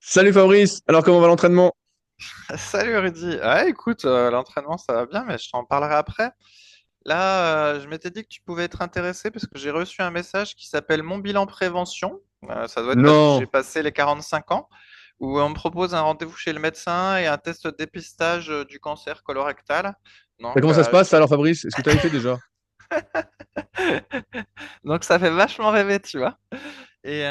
Salut Fabrice, alors comment va l'entraînement? Salut Rudy. Ah, écoute, l'entraînement ça va bien, mais je t'en parlerai après. Là, je m'étais dit que tu pouvais être intéressé parce que j'ai reçu un message qui s'appelle Mon bilan prévention. Ça doit être parce que j'ai Non, passé les 45 ans, où on me propose un rendez-vous chez le médecin et un test de dépistage du cancer colorectal. et Donc, comment ça se passe alors Fabrice? Est-ce que tu as été déjà? donc ça fait vachement rêver, tu vois. Et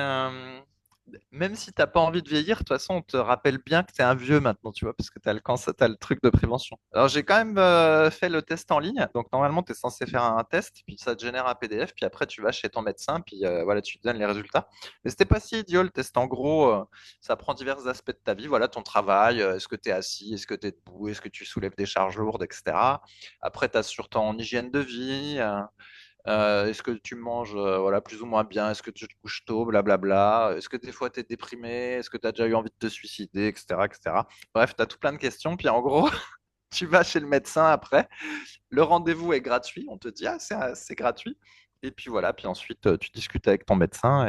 même si t'as pas envie de vieillir, de toute façon, on te rappelle bien que t'es un vieux maintenant, tu vois, parce que t'as le cancer, t'as le truc de prévention. Alors j'ai quand même fait le test en ligne, donc normalement t'es censé faire un test, puis ça te génère un PDF, puis après tu vas chez ton médecin, puis voilà, tu te donnes les résultats. Mais c'était pas si idiot le test. En gros, ça prend divers aspects de ta vie, voilà, ton travail, est-ce que t'es assis, est-ce que t'es debout, est-ce que tu soulèves des charges lourdes, etc. Après, t'as sur ton hygiène de vie. Est-ce que tu manges voilà, plus ou moins bien? Est-ce que tu te couches tôt? Blablabla. Est-ce que des fois tu es déprimé? Est-ce que tu as déjà eu envie de te suicider? Etc. etc. Bref, tu as tout plein de questions. Puis en gros, tu vas chez le médecin après. Le rendez-vous est gratuit. On te dit, ah, c'est gratuit. Et puis voilà. Puis ensuite, tu discutes avec ton médecin.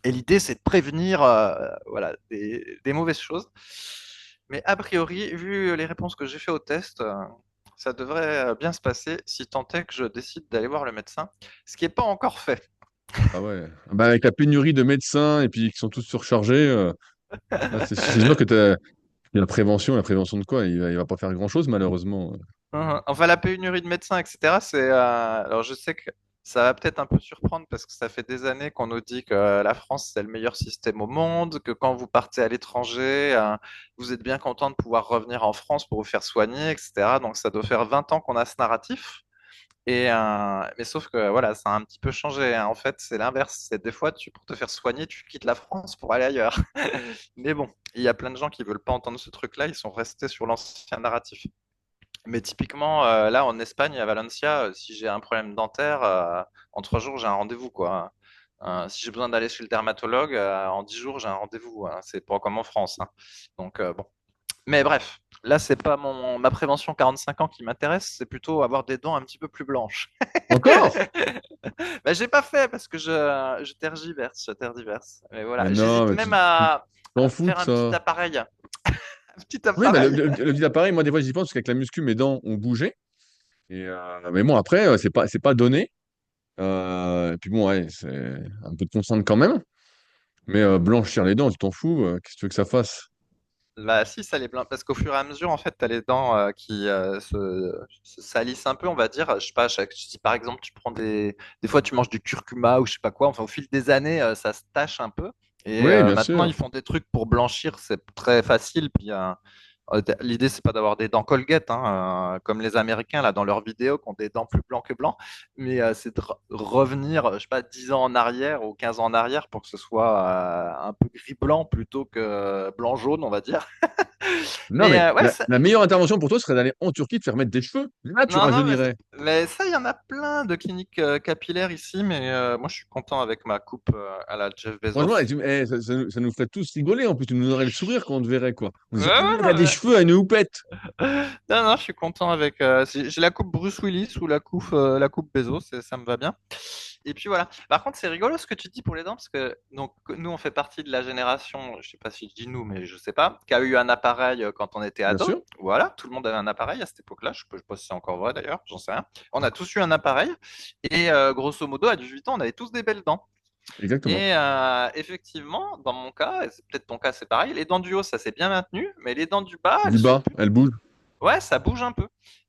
Et l'idée, c'est de prévenir voilà, des mauvaises choses. Mais a priori, vu les réponses que j'ai fait au test, ça devrait bien se passer si tant est que je décide d'aller voir le médecin, ce qui n'est pas encore fait. Ah ouais, bah, avec la pénurie de médecins et puis qui sont tous surchargés, là, c'est sûr que la prévention de quoi? Il va pas faire grand-chose malheureusement. Enfin, la pénurie de médecins, etc., alors je sais que ça va peut-être un peu surprendre parce que ça fait des années qu'on nous dit que la France, c'est le meilleur système au monde, que quand vous partez à l'étranger, vous êtes bien content de pouvoir revenir en France pour vous faire soigner, etc. Donc ça doit faire 20 ans qu'on a ce narratif. Mais sauf que voilà, ça a un petit peu changé, hein. En fait, c'est l'inverse. C'est des fois, pour te faire soigner, tu quittes la France pour aller ailleurs. Mais bon, il y a plein de gens qui veulent pas entendre ce truc-là. Ils sont restés sur l'ancien narratif. Mais typiquement, là, en Espagne, à Valencia, si j'ai un problème dentaire, en 3 jours, j'ai un rendez-vous, quoi. Si j'ai besoin d'aller chez le dermatologue, en 10 jours, j'ai un rendez-vous, hein. C'est pas comme en France, hein. Donc, bon. Mais bref, là, c'est pas ma prévention 45 ans qui m'intéresse, c'est plutôt avoir des dents un petit peu plus blanches. Encore? Bah, j'ai pas fait parce que je tergiverse, je tergiverse. Mais Mais voilà, non, j'hésite mais même tu t'en à fous de faire un petit ça. appareil. Un petit Oui, bah, appareil. le petit appareil, moi des fois j'y pense parce qu'avec la muscu, mes dents ont bougé. Mais bon, après, c'est pas donné. Et puis bon, ouais, c'est un peu de contrainte quand même. Mais blanchir les dents, tu t'en fous. Qu'est-ce que tu veux que ça fasse? Bah si, ça les blanc parce qu'au fur et à mesure, en fait, tu as les dents qui se salissent un peu, on va dire. Je sais pas, si par exemple tu prends des fois tu manges du curcuma ou je sais pas quoi, enfin au fil des années, ça se tache un peu. Et Oui, bien maintenant, sûr. ils font des trucs pour blanchir, c'est très facile. Puis l'idée, c'est pas d'avoir des dents Colgate, hein, comme les Américains là dans leurs vidéos qui ont des dents plus blancs que blancs, mais c'est de revenir, je sais pas, 10 ans en arrière ou 15 ans en arrière pour que ce soit un peu gris-blanc plutôt que blanc-jaune, on va dire. Non, Mais mais ouais, la meilleure intervention pour toi serait d'aller en Turquie te faire mettre des cheveux. Là, tu non, non, rajeunirais. mais ça, il y en a plein de cliniques capillaires ici, mais moi, je suis content avec ma coupe à la Jeff Franchement, Bezos. ça nous ferait tous rigoler. En plus, tu nous aurais le sourire quand on te verrait, quoi. On Ouais, dirait, ah, ouais, il a non, des cheveux à une houppette. non, non, je suis content avec. J'ai la coupe Bruce Willis ou la coupe Bezos, ça me va bien. Et puis voilà. Par contre, c'est rigolo ce que tu dis pour les dents, parce que donc nous, on fait partie de la génération, je sais pas si je dis nous, mais je sais pas, qui a eu un appareil quand on était Bien ado. sûr, Voilà, tout le monde avait un appareil à cette époque-là. Je sais pas si c'est encore vrai d'ailleurs, j'en sais rien. On a tous eu un appareil, et grosso modo, à 18 ans, on avait tous des belles dents. exactement. Et effectivement, dans mon cas, et c'est peut-être ton cas, c'est pareil, les dents du haut, ça s'est bien maintenu, mais les dents du bas, elles Du sont bas, plus. elle bouge, Ouais, ça bouge un peu.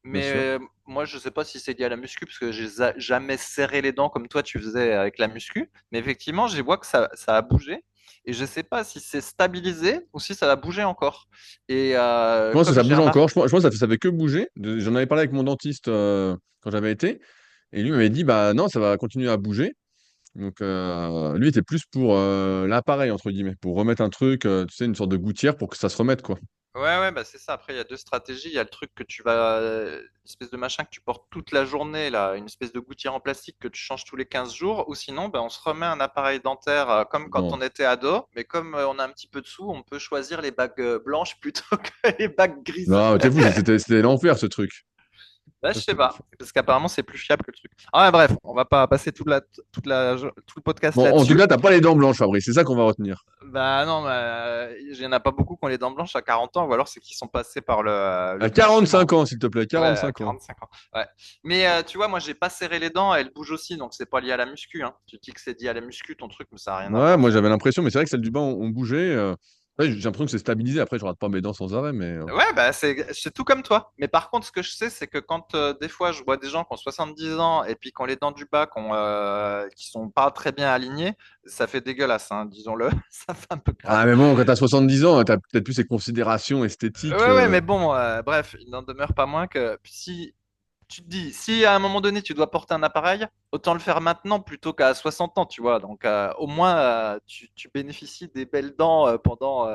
bien Mais sûr. moi, je sais pas si c'est lié à la muscu, parce que j'ai jamais serré les dents comme toi, tu faisais avec la muscu. Mais effectivement, je vois que ça a bougé. Et je sais pas si c'est stabilisé ou si ça va bouger encore. Et Je pense que comme ça j'ai bouge remarqué. encore. Je pense que ça fait que bouger. J'en avais parlé avec mon dentiste quand j'avais été. Et lui m'avait dit, bah non, ça va continuer à bouger. Donc, lui était plus pour l'appareil, entre guillemets, pour remettre un truc, tu sais, une sorte de gouttière pour que ça se remette, quoi. Ouais, ouais, bah c'est ça. Après, il y a deux stratégies. Il y a le truc que tu vas, une espèce de machin que tu portes toute la journée, là, une espèce de gouttière en plastique que tu changes tous les 15 jours. Ou sinon, ben, on se remet un appareil dentaire comme quand Non, on était ado. Mais comme on a un petit peu de sous, on peut choisir les bagues blanches plutôt que les bagues grises. non, t'es fou, c'était l'enfer, ce truc. Là, je Ça, sais c'était pas. l'enfer. Parce qu'apparemment, c'est plus fiable que le truc. Ah, ouais, bref, on va pas passer tout le podcast Bon, en tout là-dessus. cas, t'as pas les dents blanches, Fabrice, c'est ça qu'on va retenir. Bah non, il y en a pas beaucoup qui ont les dents blanches à 40 ans, ou alors c'est qu'ils sont passés par le À blanchiment. 45 ans, s'il te plaît, Ouais, à 45 ans. 45 ans. Ouais. Mais tu vois, moi, j'ai pas serré les dents, elles bougent aussi, donc c'est pas lié à la muscu, hein. Tu dis que c'est lié à la muscu, ton truc, mais ça a rien à Ouais, voir, moi ça. j'avais l'impression, mais c'est vrai que celles du bas ont bougé. Ouais, j'ai l'impression que c'est stabilisé. Après, je rate pas mes dents sans arrêt, mais. Ouais, bah c'est tout comme toi. Mais par contre, ce que je sais, c'est que quand des fois je vois des gens qui ont 70 ans et puis qui ont les dents du bas qui sont pas très bien alignées, ça fait dégueulasse, hein, disons-le. Ça fait un peu Ah, crade. mais bon, quand t'as 70 ans, t'as peut-être plus ces considérations esthétiques. Ouais, ouais, mais bon, bref, il n'en demeure pas moins que si tu te dis, si à un moment donné tu dois porter un appareil, autant le faire maintenant plutôt qu'à 60 ans, tu vois. Donc au moins tu bénéficies des belles dents pendant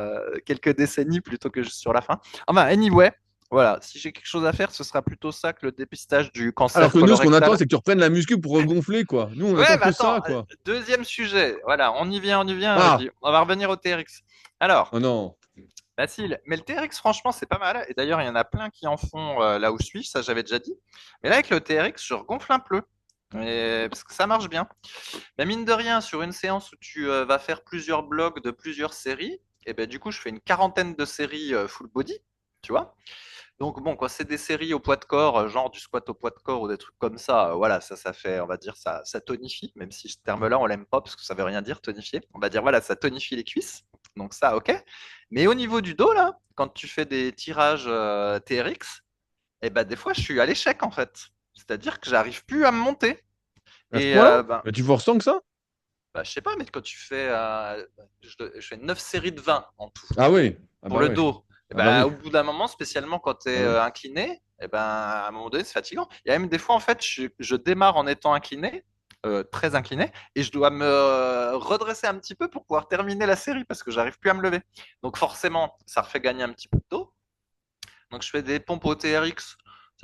quelques décennies plutôt que juste sur la fin. Enfin, anyway, voilà, si j'ai quelque chose à faire, ce sera plutôt ça que le dépistage du Alors cancer que nous, ce qu'on attend, colorectal. c'est que tu reprennes la muscu pour regonfler, quoi. Nous, on Ouais, attend bah que attends, ça, quoi. deuxième sujet. Voilà, on y vient, Ah! Rudy. On va revenir au TRX. Alors, Oh non. facile. Mais le TRX, franchement, c'est pas mal. Et d'ailleurs, il y en a plein qui en font là où je suis, ça j'avais déjà dit. Mais là, avec le TRX, je regonfle un peu. Parce que ça marche bien. Mais mine de rien, sur une séance où tu vas faire plusieurs blocs de plusieurs séries, et ben du coup, je fais une quarantaine de séries full body, tu vois. Donc bon, quand c'est des séries au poids de corps, genre du squat au poids de corps ou des trucs comme ça, voilà, ça fait, on va dire, ça tonifie, même si ce terme-là, on l'aime pas parce que ça veut rien dire, tonifier. On va dire, voilà, ça tonifie les cuisses. Donc ça, ok. Mais au niveau du dos, là, quand tu fais des tirages TRX, et ben des fois, je suis à l'échec, en fait. C'est-à-dire que j'arrive plus à me monter. À ce Et point-là? ben, Mais tu forces que ça? je sais pas, mais quand tu fais, je fais 9 séries de 20 en tout Ah oui. Ah pour bah le oui. dos. Et Ah bah ben, oui. au bout d'un moment, spécialement quand tu Ah es oui. incliné, et ben, à un moment donné, c'est fatigant. Il y a même des fois, en fait, je démarre en étant incliné, très incliné, et je dois me redresser un petit peu pour pouvoir terminer la série parce que j'arrive plus à me lever. Donc forcément, ça refait gagner un petit peu de dos. Donc je fais des pompes au TRX.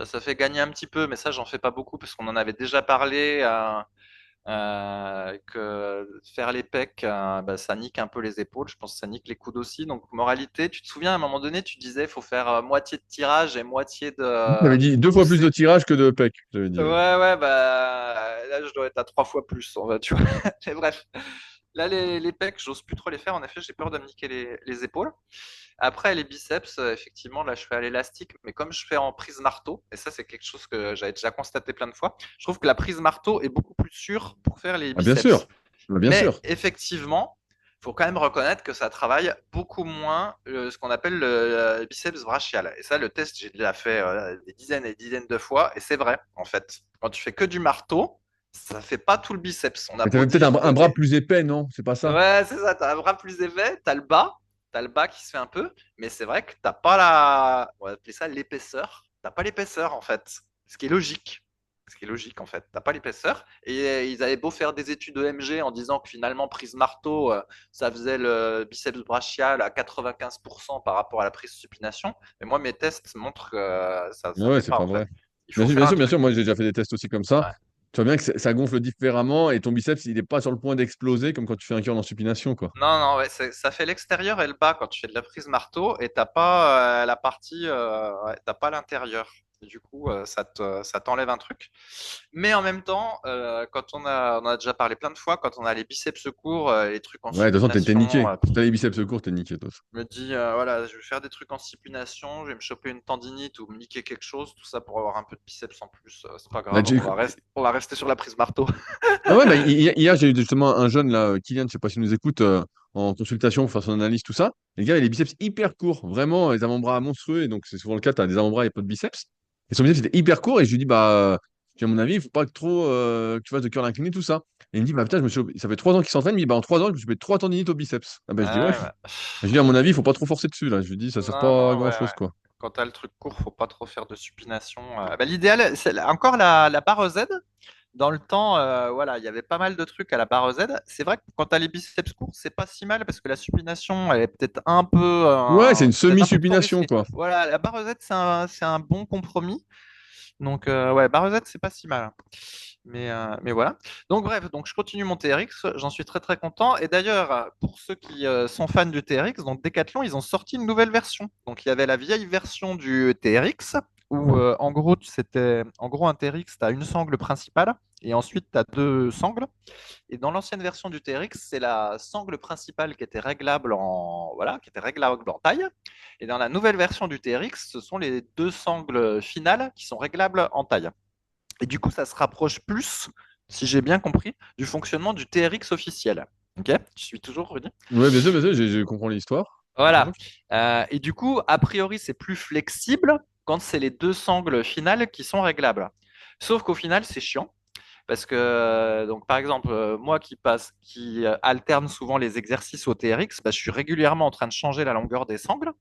Ça fait gagner un petit peu, mais ça, j'en fais pas beaucoup parce qu'on en avait déjà parlé. Que faire les pecs, bah, ça nique un peu les épaules. Je pense que ça nique les coudes aussi. Donc, moralité, tu te souviens, à un moment donné, tu disais, il faut faire moitié de tirage et moitié J'avais de dit deux fois plus de poussée. tirage que de pec. J'avais dit, Ouais, ouais. ouais, bah là, je dois être à 3 fois plus, on va, tu vois. Mais bref, là, les pecs, j'ose plus trop les faire. En effet, j'ai peur de me niquer les épaules. Après, les biceps, effectivement, là, je fais à l'élastique, mais comme je fais en prise marteau, et ça, c'est quelque chose que j'avais déjà constaté plein de fois, je trouve que la prise marteau est beaucoup plus sûre pour faire les Ah bien biceps. sûr. Bah, bien Mais sûr. effectivement, il faut quand même reconnaître que ça travaille beaucoup moins ce qu'on appelle le biceps brachial. Et ça, le test, j'ai déjà fait des dizaines et des dizaines de fois, et c'est vrai, en fait. Quand tu fais que du marteau, ça fait pas tout le biceps. On a Mais beau t'avais peut-être dire que un bras plus épais, non? C'est pas ça? ouais, c'est ça, t'as un bras plus épais, t'as le bas qui se fait un peu, mais c'est vrai que t'as pas on va appeler ça l'épaisseur, t'as pas l'épaisseur en fait, ce qui est logique. Ce qui est logique en fait, t'as pas l'épaisseur. Et ils avaient beau faire des études EMG en disant que finalement prise marteau, ça faisait le biceps brachial à 95% par rapport à la prise supination. Mais moi mes tests montrent que Ouais, ça ouais, fait c'est pas pas en fait. vrai. Il Bien faut sûr, faire bien un sûr, bien truc. sûr. Moi, j'ai déjà fait des tests aussi comme ça. Ouais. Tu vois bien que ça gonfle différemment et ton biceps, il n'est pas sur le point d'exploser comme quand tu fais un curl en supination, quoi. Non, non, ouais, ça fait l'extérieur et le bas quand tu fais de la prise marteau et t'as pas la partie, ouais, t'as pas l'intérieur. Et du coup, ça t'enlève un truc. Mais en même temps, quand on a déjà parlé plein de fois, quand on a les biceps courts, les trucs en Ouais, de toute façon, t'es supination, niqué. Si t'as les biceps courts, t'es niqué, de toute façon. je me dis, voilà, je vais faire des trucs en supination, je vais me choper une tendinite ou me niquer quelque chose, tout ça pour avoir un peu de biceps en plus. C'est pas Bah, grave, on va rester sur la prise marteau. ah ouais, bah, hier, j'ai eu justement un jeune, là, Kylian, je sais pas s'il nous écoute, en consultation pour faire son analyse, tout ça. Et le gars, il a les biceps hyper courts, vraiment, les avant-bras monstrueux. Et donc, c'est souvent le cas, tu as des avant-bras et pas de biceps. Et son biceps était hyper court. Et je lui dis, bah, à mon avis, il faut pas que trop que tu fasses de curl incliné, tout ça. Et il me dit, bah putain, ça fait 3 ans qu'il s'entraîne. Il me dit, bah, en 3 ans, je me suis fait 3 tendinites au biceps. Ah bah, je dis, ouais. Ouais, ouais. Je dis, à mon avis, il faut pas trop forcer dessus, là. Je lui dis, ça sert Non, pas à non, ouais, ouais. grand-chose, quoi. Quand t'as le truc court, faut pas trop faire de supination. Bah, l'idéal, c'est encore la barre Z. Dans le temps, voilà, il y avait pas mal de trucs à la barre Z. C'est vrai que quand t'as les biceps courts, c'est pas si mal parce que la supination, elle est Ouais, c'est une peut-être un peu trop semi-supination, risquée. quoi. Voilà, la barre Z, c'est un bon compromis. Donc, ouais, barre Z, c'est pas si mal. Mais voilà. Donc, bref, donc je continue mon TRX. J'en suis très très content. Et d'ailleurs, pour ceux qui sont fans du TRX, donc Decathlon, ils ont sorti une nouvelle version. Donc, il y avait la vieille version du TRX où en gros un TRX, tu as une sangle principale et ensuite tu as deux sangles. Et dans l'ancienne version du TRX, c'est la sangle principale qui était réglable voilà, qui était réglable en taille. Et dans la nouvelle version du TRX, ce sont les deux sangles finales qui sont réglables en taille. Et du coup, ça se rapproche plus, si j'ai bien compris, du fonctionnement du TRX officiel. Ok, je suis toujours Rudy. Ouais, bien sûr, je comprends l'histoire. Voilà. Et du coup, a priori, c'est plus flexible quand c'est les deux sangles finales qui sont réglables. Sauf qu'au final, c'est chiant. Parce que, donc, par exemple, moi qui alterne souvent les exercices au TRX, bah, je suis régulièrement en train de changer la longueur des sangles.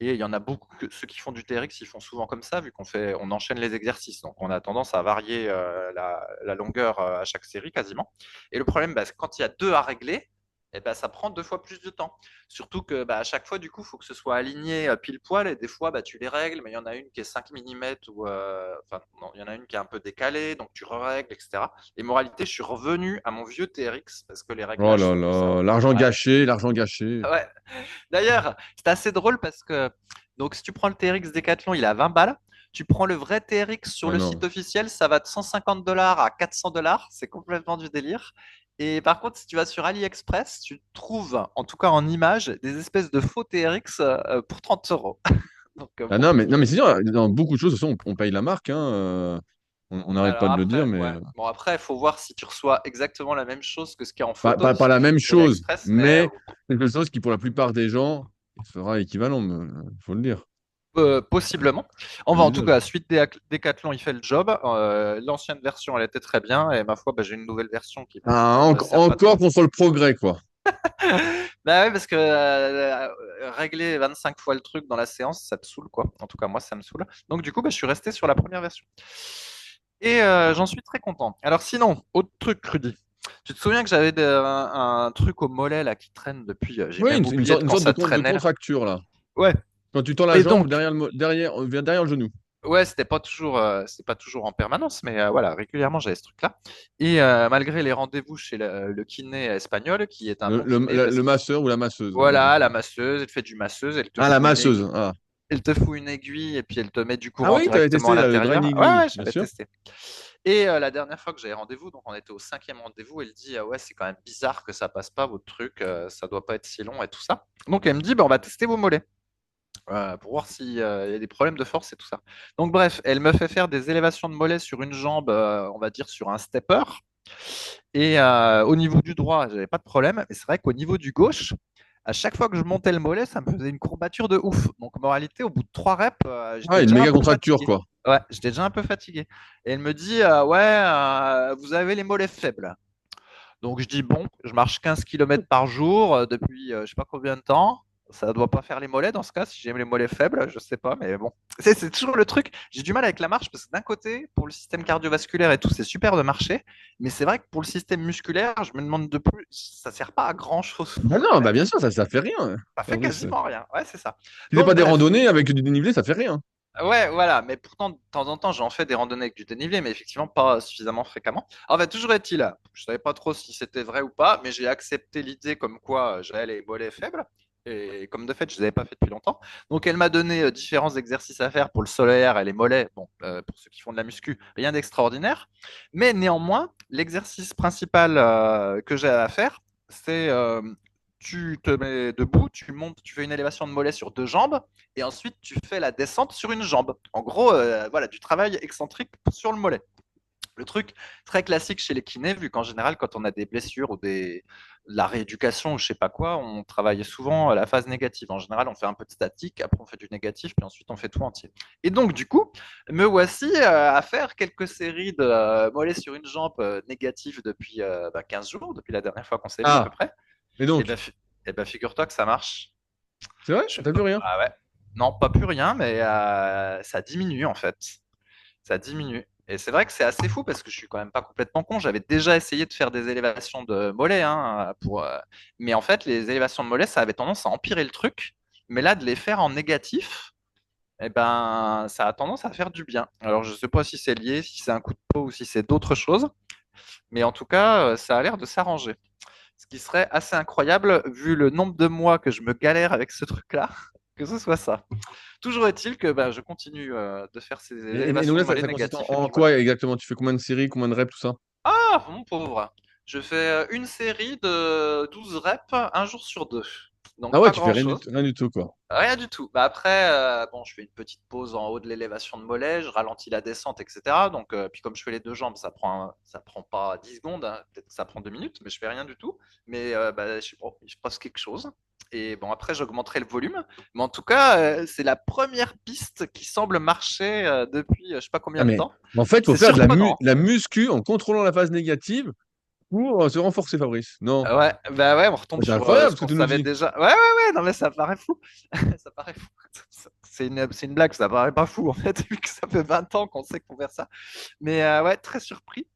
Et il y en a beaucoup, ceux qui font du TRX, ils font souvent comme ça, vu on enchaîne les exercices. Donc, on a tendance à varier la longueur à chaque série quasiment. Et le problème, bah, c'est quand il y a deux à régler, eh ben, ça prend deux fois plus de temps. Surtout que bah, à chaque fois, du coup, il faut que ce soit aligné pile poil. Et des fois, bah, tu les règles, mais il y en a une qui est 5 millimètres ou enfin, non, il y en a une qui est un peu décalée, donc tu règles, etc. Et moralité, je suis revenu à mon vieux TRX parce que les Oh réglages là sont ça. là, l'argent Ouais. gâché, l'argent gâché. Ouais. D'ailleurs, c'est assez drôle parce que donc si tu prends le TRX Decathlon, il est à 20 balles. Tu prends le vrai TRX sur Ah le non. site officiel, ça va de 150 $ à 400 $. C'est complètement du délire. Et par contre, si tu vas sur AliExpress, tu trouves, en tout cas en image, des espèces de faux TRX pour 30 €. Donc Ah bon. non, mais c'est sûr, dans beaucoup de choses, de toute façon, on paye la marque, hein, on n'arrête Alors pas de le dire, après, mais ouais. Bon après, il faut voir si tu reçois exactement la même chose que ce qu'il y a en photo, pas parce que la des fois même sur chose, AliExpress, mais mais quelque chose qui, pour la plupart des gens, sera équivalent, il faut le dire. Possiblement. À En tout l'usage. cas, suite Decathlon, il fait le job. L'ancienne version, elle était très bien. Et ma foi, bah, j'ai une nouvelle version qui Ah, me sert pas encore trop. contre le progrès, quoi. Bah ouais, parce que régler 25 fois le truc dans la séance, ça te saoule, quoi. En tout cas, moi, ça me saoule. Donc, du coup, bah, je suis resté sur la première version. Et j'en suis très content. Alors, sinon, autre truc, Rudy. Tu te souviens que j'avais un truc au mollet là qui traîne depuis. J'ai Oui, même oublié de une quand sorte ça de traînait là. contracture, là. Ouais. Quand tu tends la Et jambe donc, derrière le genou. ouais, c'était pas toujours en permanence, mais voilà, régulièrement j'avais ce truc-là. Et malgré les rendez-vous chez le kiné espagnol, qui est un bon kiné, parce Le qu'il masseur ou la masseuse, on va dire. voilà, la masseuse, elle fait du masseuse, Ah, la masseuse. Ah, elle te fout une aiguille et puis elle te met du ah courant oui, tu avais directement à testé le l'intérieur. draining Ouais, knee, ouais, bien j'avais sûr. testé. Et la dernière fois que j'avais rendez-vous, donc on était au cinquième rendez-vous, elle dit ouais, c'est quand même bizarre que ça passe pas votre truc, ça doit pas être si long et tout ça. Donc elle me dit bah, on va tester vos mollets pour voir s'il y a des problèmes de force et tout ça. Donc bref, elle me fait faire des élévations de mollets sur une jambe, on va dire sur un stepper. Et au niveau du droit, j'avais pas de problème. Mais c'est vrai qu'au niveau du gauche, à chaque fois que je montais le mollet, ça me faisait une courbature de ouf. Donc moralité, au bout de 3 reps, Ah, j'étais une déjà un méga peu contracture, fatigué. quoi. Ouais, j'étais déjà un peu fatigué. Et elle me dit, ouais, vous avez les mollets faibles. Donc je dis bon, je marche 15 km par jour depuis je sais pas combien de temps. Ça ne doit pas faire les mollets dans ce cas, si j'aime les mollets faibles, je sais pas, mais bon. C'est toujours le truc. J'ai du mal avec la marche parce que d'un côté, pour le système cardiovasculaire et tout, c'est super de marcher. Mais c'est vrai que pour le système musculaire, je me demande de plus, ça sert pas à grand chose Bah pour non, bah courir. bien sûr, ça fait rien. Ça fait Fabrice. quasiment rien. Ouais, c'est ça. Si c'est Donc pas des bref. randonnées avec du dénivelé, ça fait rien. Ouais, voilà, mais pourtant, de temps en temps, j'en fais des randonnées avec du dénivelé, mais effectivement pas suffisamment fréquemment. En fait, toujours est-il, je savais pas trop si c'était vrai ou pas, mais j'ai accepté l'idée comme quoi j'avais les mollets faibles, et comme de fait, je les avais pas fait depuis longtemps. Donc, elle m'a donné différents exercices à faire pour le solaire et les mollets, bon, pour ceux qui font de la muscu, rien d'extraordinaire. Mais néanmoins, l'exercice principal que j'ai à faire, c'est tu te mets debout, tu montes, tu fais une élévation de mollet sur deux jambes, et ensuite tu fais la descente sur une jambe. En gros, voilà, du travail excentrique sur le mollet. Le truc très classique chez les kinés, vu qu'en général, quand on a des blessures ou la rééducation ou je sais pas quoi, on travaille souvent à la phase négative. En général, on fait un peu de statique, après on fait du négatif, puis ensuite on fait tout entier. Et donc, du coup, me voici à faire quelques séries de mollets sur une jambe négative depuis 15 jours, depuis la dernière fois qu'on s'est vu à peu Ah, près. et Et donc, ben, figure-toi que ça marche. c'est vrai? Je- T'as plus rien? Ah ouais. Non, pas plus rien, mais ça diminue en fait. Ça diminue. Et c'est vrai que c'est assez fou parce que je suis quand même pas complètement con. J'avais déjà essayé de faire des élévations de mollets, hein, mais en fait, les élévations de mollets, ça avait tendance à empirer le truc. Mais là, de les faire en négatif, eh ben, ça a tendance à faire du bien. Alors, je sais pas si c'est lié, si c'est un coup de peau ou si c'est d'autres choses, mais en tout cas, ça a l'air de s'arranger. Ce qui serait assez incroyable vu le nombre de mois que je me galère avec ce truc-là, que ce soit ça. Toujours est-il que bah, je continue de faire ces Et donc élévations là, de ça, mollets ça consiste négatifs et en puis voilà. quoi exactement? Tu fais combien de séries, combien de reps, tout ça? Ah, mon pauvre. Je fais une série de 12 reps un jour sur deux. Donc Ah ouais, pas tu fais grand-chose. rien du tout, quoi. Rien du tout. Bah après, bon, je fais une petite pause en haut de l'élévation de mollet, je ralentis la descente, etc. Donc, puis comme je fais les deux jambes, ça prend pas 10 secondes, hein. Peut-être que ça prend 2 minutes, mais je fais rien du tout. Mais bah, je sais pas, il se passe quelque chose. Et bon, après, j'augmenterai le volume. Mais en tout cas, c'est la première piste qui semble marcher depuis je sais pas Ah combien de mais temps. en fait, il faut C'est faire de surprenant. la muscu en contrôlant la phase négative pour se renforcer, Fabrice. Non, Ouais, bah ouais, on retombe c'est sur incroyable ce ce que qu'on tu nous savait dis. déjà. Ouais, ouais, ouais, non mais ça paraît fou. Ça paraît fou. C'est une blague, ça paraît pas fou en fait, vu que ça fait 20 ans qu'on sait qu'on fait ça. Mais ouais, très surpris.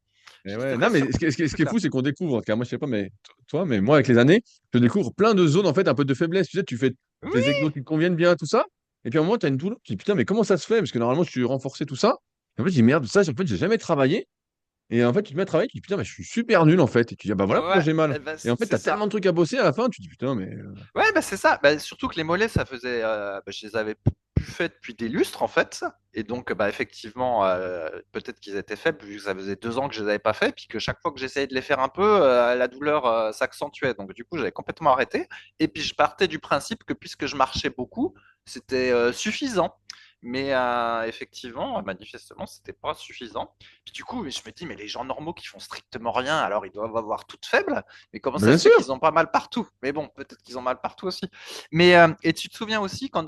Et J'étais ouais. très Non, mais surpris de ce ce qui est truc-là. fou, c'est qu'on découvre, car moi, je sais pas, mais toi, mais moi, avec les années, je découvre plein de zones, en fait, un peu de faiblesse. Tu sais, tu fais tes Oui, exos qui te conviennent bien, tout ça. Et puis à un moment, tu as une douleur. Tu dis, putain, mais comment ça se fait? Parce que normalement, je suis renforcé, tout ça. Et en fait, je dis, merde, ça, en fait, j'ai jamais travaillé. Et en fait, tu te mets à travailler, tu dis, putain, mais je suis super nul, en fait. Et tu dis, ah bah voilà pourquoi ouais, j'ai mal. eh ben, Et en fait, tu c'est as tellement ça. de trucs à bosser à la fin, tu dis, putain, mais. Ouais, bah c'est ça. Bah, surtout que les mollets, ça faisait, bah, je les avais plus fait depuis des lustres en fait. Et donc, bah effectivement, peut-être qu'ils étaient faibles vu que ça faisait 2 ans que je les avais pas fait, puis que chaque fois que j'essayais de les faire un peu, la douleur s'accentuait. Donc du coup, j'avais complètement arrêté. Et puis je partais du principe que puisque je marchais beaucoup, c'était suffisant. Mais effectivement, manifestement, c'était pas suffisant. Puis du coup, je me dis, mais les gens normaux qui font strictement rien, alors ils doivent avoir toutes faibles. Mais comment Bah, ça bien se fait sûr, qu'ils ont pas mal partout? Mais bon, peut-être qu'ils ont mal partout aussi. Mais et tu te souviens aussi quand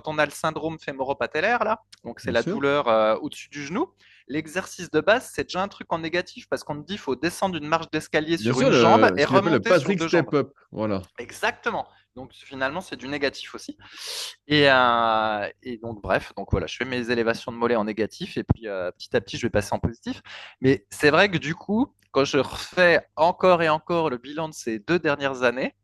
on a le syndrome fémoro-patellaire là, donc c'est bien la sûr. douleur au-dessus du genou. L'exercice de base, c'est déjà un truc en négatif parce qu'on te dit qu'il faut descendre une marche d'escalier Bien sur sûr, une jambe ce et qu'ils appellent le remonter sur Patrick deux jambes. Step Up. Voilà. Exactement. Donc finalement, c'est du négatif aussi. Et donc bref, donc voilà, je fais mes élévations de mollets en négatif et puis petit à petit, je vais passer en positif. Mais c'est vrai que du coup, quand je refais encore et encore le bilan de ces 2 dernières années,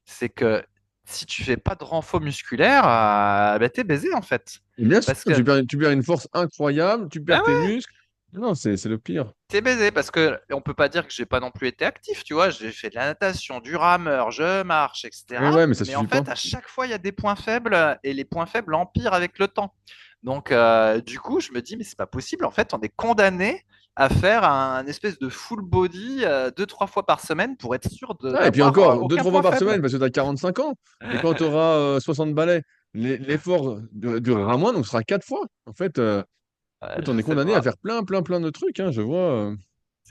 c'est que si tu fais pas de renfort musculaire, bah, t'es baisé en fait. Et bien sûr, Parce que tu perds une force incroyable, tu bah perds tes ouais, muscles. Non, c'est le pire. t'es baisé parce que on peut pas dire que j'ai pas non plus été actif, tu vois. J'ai fait de la natation, du rameur, je marche, Ouais, etc. ouais, mais ça Mais en suffit pas. fait, à chaque fois, il y a des points faibles et les points faibles empirent avec le temps. Donc, du coup, je me dis, mais c'est pas possible. En fait, on est condamné à faire un espèce de full body 2, 3 fois par semaine pour être sûr Ah, et puis d'avoir encore, deux, aucun trois fois point par faible. semaine, parce que tu as 45 ans. Et quand tu auras 60 balais, l'effort durera moins, donc ce sera 4 fois. En fait, on Je est sais condamné à pas. faire plein de trucs, hein, je vois.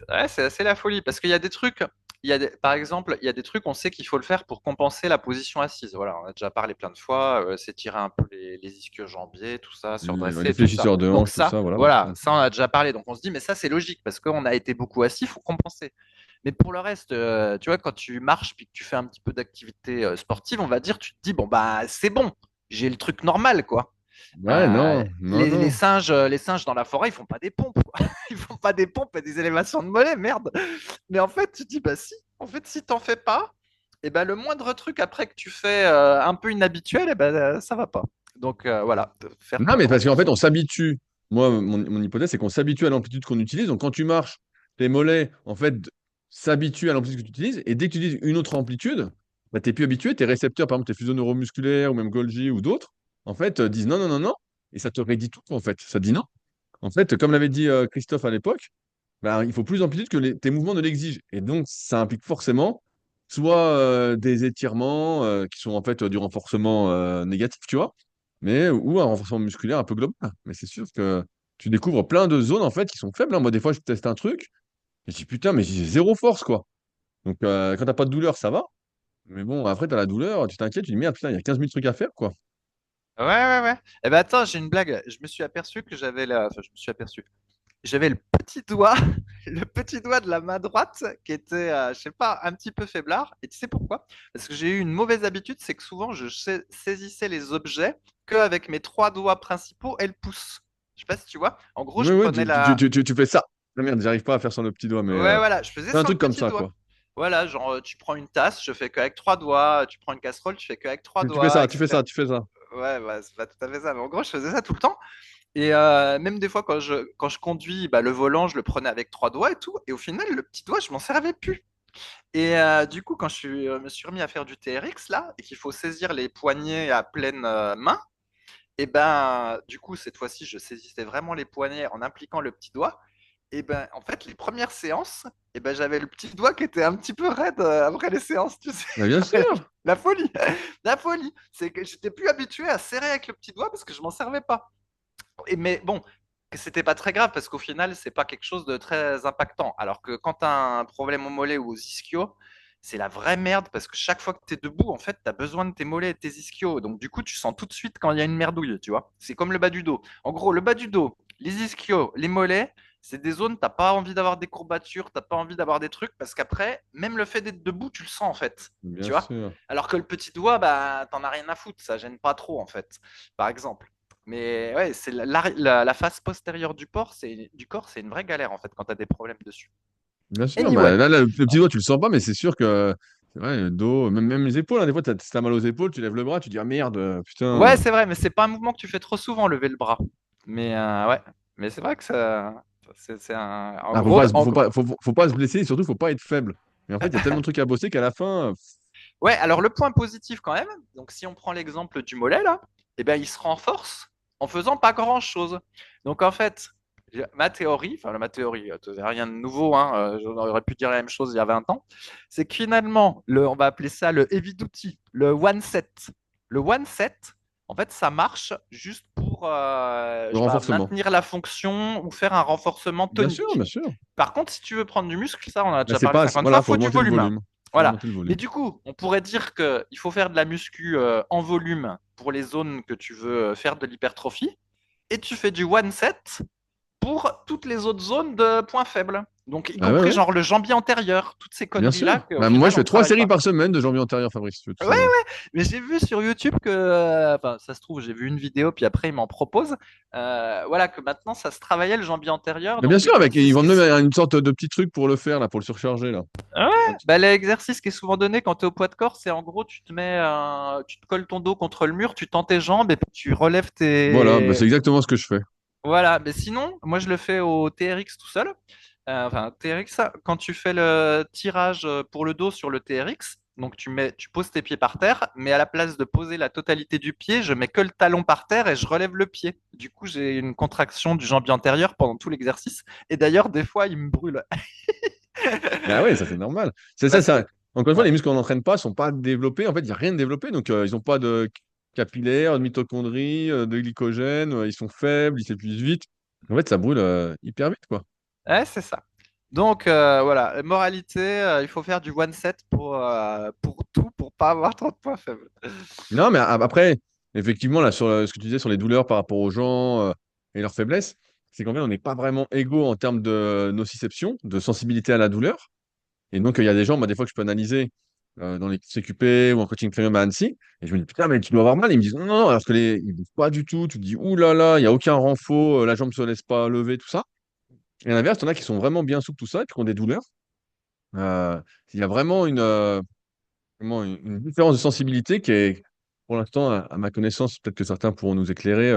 Ouais, c'est assez la folie parce qu'il y a des trucs, par exemple, il y a des trucs, on sait qu'il faut le faire pour compenser la position assise. Voilà, on a déjà parlé plein de fois, s'étirer un peu les ischio-jambiers, tout ça, Les surdresser, tout ça. fléchisseurs de Donc hanches, tout ça, ça, voilà. voilà, ça on a déjà parlé. Donc on se dit, mais ça c'est logique parce qu'on a été beaucoup assis, il faut compenser. Mais pour le reste, tu vois, quand tu marches puis que tu fais un petit peu d'activité sportive, on va dire, tu te dis, bon bah c'est bon, j'ai le truc normal, quoi. Ouais, non, non, non. Les singes dans la forêt, ils font pas des pompes, quoi. Ils font pas des pompes et des élévations de mollets, merde. Mais en fait, tu te dis, bah si, en fait, si t'en fais pas, et ben le moindre truc après que tu fais un peu inhabituel, et ben ça va pas. Donc voilà, faire Non, preuve mais de parce qu'en fait, on renforcement. s'habitue. Moi, mon hypothèse, c'est qu'on s'habitue à l'amplitude qu'on utilise. Donc, quand tu marches, tes mollets, en fait, s'habituent à l'amplitude que tu utilises. Et dès que tu utilises une autre amplitude, bah, tu n'es plus habitué. Tes récepteurs, par exemple, tes fuseaux neuromusculaires ou même Golgi ou d'autres, en fait, disent non, non, non, non. Et ça te rédit tout, en fait. Ça te dit non. En fait, comme l'avait dit Christophe à l'époque, bah, il faut plus d'amplitude que tes mouvements ne l'exigent. Et donc, ça implique forcément soit des étirements qui sont en fait du renforcement négatif, tu vois, mais ou un renforcement musculaire un peu global. Mais c'est sûr que tu découvres plein de zones en fait qui sont faibles, hein. Moi, des fois, je teste un truc et je dis putain, mais j'ai zéro force, quoi. Donc, quand t'as pas de douleur, ça va. Mais bon, après, t'as la douleur, tu t'inquiètes, tu dis merde, putain, il y a 15 000 trucs à faire, quoi. Ouais, ouais, ouais. Eh ben attends, j'ai une blague. Je me suis aperçu que enfin, je me suis aperçu. J'avais le petit doigt, le petit doigt de la main droite qui était, je sais pas, un petit peu faiblard. Et tu sais pourquoi? Parce que j'ai eu une mauvaise habitude, c'est que souvent je saisissais les objets qu'avec mes 3 doigts principaux et le pouce. Je sais pas si tu vois. En gros, Oui, je oui, prenais la. tu fais ça. Ah, merde, j'arrive pas à faire sur le petit doigt, mais Ouais, voilà, je faisais fais un sur le truc comme petit ça, quoi. doigt. Voilà, genre tu prends une tasse, je fais qu'avec 3 doigts. Tu prends une casserole, tu fais qu'avec trois Tu fais doigts, ça, etc. tu fais ça. Ouais, bah, c'est pas tout à fait ça. Mais en gros, je faisais ça tout le temps. Et même des fois, quand je conduis, bah, le volant, je le prenais avec 3 doigts et tout. Et au final, le petit doigt, je m'en servais plus. Et du coup, quand me suis remis à faire du TRX là, et qu'il faut saisir les poignets à pleine main, et ben, du coup, cette fois-ci, je saisissais vraiment les poignets en impliquant le petit doigt. Et ben, en fait, les premières séances, et ben, j'avais le petit doigt qui était un petit peu raide après les séances, tu sais. Bah, bien sûr. La folie, la folie. C'est que j'étais plus habitué à serrer avec le petit doigt parce que je m'en servais pas. Mais bon, que c'était pas très grave parce qu'au final, c'est pas quelque chose de très impactant. Alors que quand tu as un problème au mollet ou aux ischios, c'est la vraie merde parce que chaque fois que tu es debout, en fait, tu as besoin de tes mollets et tes ischios. Donc, du coup, tu sens tout de suite quand il y a une merdouille, tu vois. C'est comme le bas du dos. En gros, le bas du dos, les ischios, les mollets, c'est des zones, t'as pas envie d'avoir des courbatures, t'as pas envie d'avoir des trucs parce qu'après, même le fait d'être debout, tu le sens en fait, tu Bien vois. sûr. Alors que le petit doigt, bah, t'en as rien à foutre, ça gêne pas trop en fait, par exemple. Mais ouais, c'est la face postérieure du corps, c'est une vraie galère en fait quand tu as des problèmes dessus. Bien sûr. Bah, Anyway. là, le petit doigt, tu le sens pas, mais c'est sûr que c'est vrai, le dos, même les épaules, hein, des fois, si t'as mal aux épaules, tu lèves le bras, tu dis, ah merde, Ouais, putain. c'est vrai, mais c'est pas un mouvement que tu fais trop souvent, lever le bras. Mais ouais, mais c'est vrai que ça, c'est un, en Ah, gros, faut pas se blesser, et surtout, faut pas être faible. Mais en fait, il y a tellement de trucs à bosser qu'à la fin, ouais. Alors le point positif quand même. Donc si on prend l'exemple du mollet là, eh ben il se renforce en faisant pas grand chose. Donc en fait, ma théorie, enfin ma théorie, rien de nouveau, hein, j'aurais pu dire la même chose il y a 20 ans, c'est que finalement, on va appeler ça le heavy duty, le one set. Le one set, en fait, ça marche juste pour le je sais pas, renforcement. maintenir la fonction ou faire un renforcement Bien sûr, tonique. bien sûr. Par contre, si tu veux prendre du muscle, ça, on en a Là, déjà c'est parlé pas, 50 fois, voilà, faut faut du augmenter le volume. volume. Faut Voilà. augmenter le Mais volume. du coup, on pourrait dire qu'il faut faire de la muscu en volume pour les zones que tu veux faire de l'hypertrophie, et tu fais du one set pour toutes les autres zones de points faibles. Donc, y Ah ouais, compris ouais, genre le jambier antérieur, toutes ces bien conneries-là sûr. qu'au Bah, moi, final, je on fais ne trois travaille séries pas. par semaine de janvier antérieur, Fabrice, si tu veux tout Ouais, savoir. mais j'ai vu sur YouTube que, enfin, ça se trouve, j'ai vu une vidéo, puis après, ils m'en proposent. Voilà, que maintenant, ça se travaillait le jambier antérieur. Mais bien Donc, sûr, avec, ils l'exercice qui vendent est même une sorte de petit truc pour le faire, là, pour le surcharger, là. Ouais, bah, l'exercice qui est souvent donné quand tu es au poids de corps, c'est en gros, tu te colles ton dos contre le mur, tu tends tes jambes et puis tu relèves Voilà, bah, c'est tes. exactement ce que je fais. Voilà, mais sinon, moi je le fais au TRX tout seul. Enfin, TRX, ça, quand tu fais le tirage pour le dos sur le TRX, donc tu poses tes pieds par terre, mais à la place de poser la totalité du pied, je mets que le talon par terre et je relève le pied. Du coup, j'ai une contraction du jambier antérieur pendant tout l'exercice. Et d'ailleurs, des fois, il me brûle. Bah ouais, ça c'est normal. C'est ça, Parce que, ça. Encore une fois, ouais. les muscles qu'on n'entraîne pas sont pas développés. En fait, il n'y a rien de développé. Donc, ils n'ont pas de capillaires, de mitochondries, de glycogène. Ils sont faibles, ils s'épuisent vite. En fait, ça brûle hyper vite, quoi. Ouais, c'est ça. Donc voilà, moralité, il faut faire du one set pour tout, pour pas avoir trop de points faibles. Non, mais après, effectivement, là, sur ce que tu disais sur les douleurs par rapport aux gens et leurs faiblesses, c'est qu'en fait, on n'est pas vraiment égaux en termes de nociception, de sensibilité à la douleur. Et donc, il y a des gens, moi, des fois, que je peux analyser dans les CQP ou en coaching premium à Annecy. Et je me dis, putain, mais tu dois avoir mal. Ils me disent, non, non, alors que ils ne bougent pas du tout. Tu te dis, ouh là là, il n'y a aucun renfort, la jambe ne se laisse pas lever, tout ça. Et à l'inverse, il y en a qui sont vraiment bien souples, tout ça, et puis qui ont des douleurs. Il y a vraiment une différence de sensibilité qui est, pour l'instant, à ma connaissance, peut-être que certains pourront nous éclairer,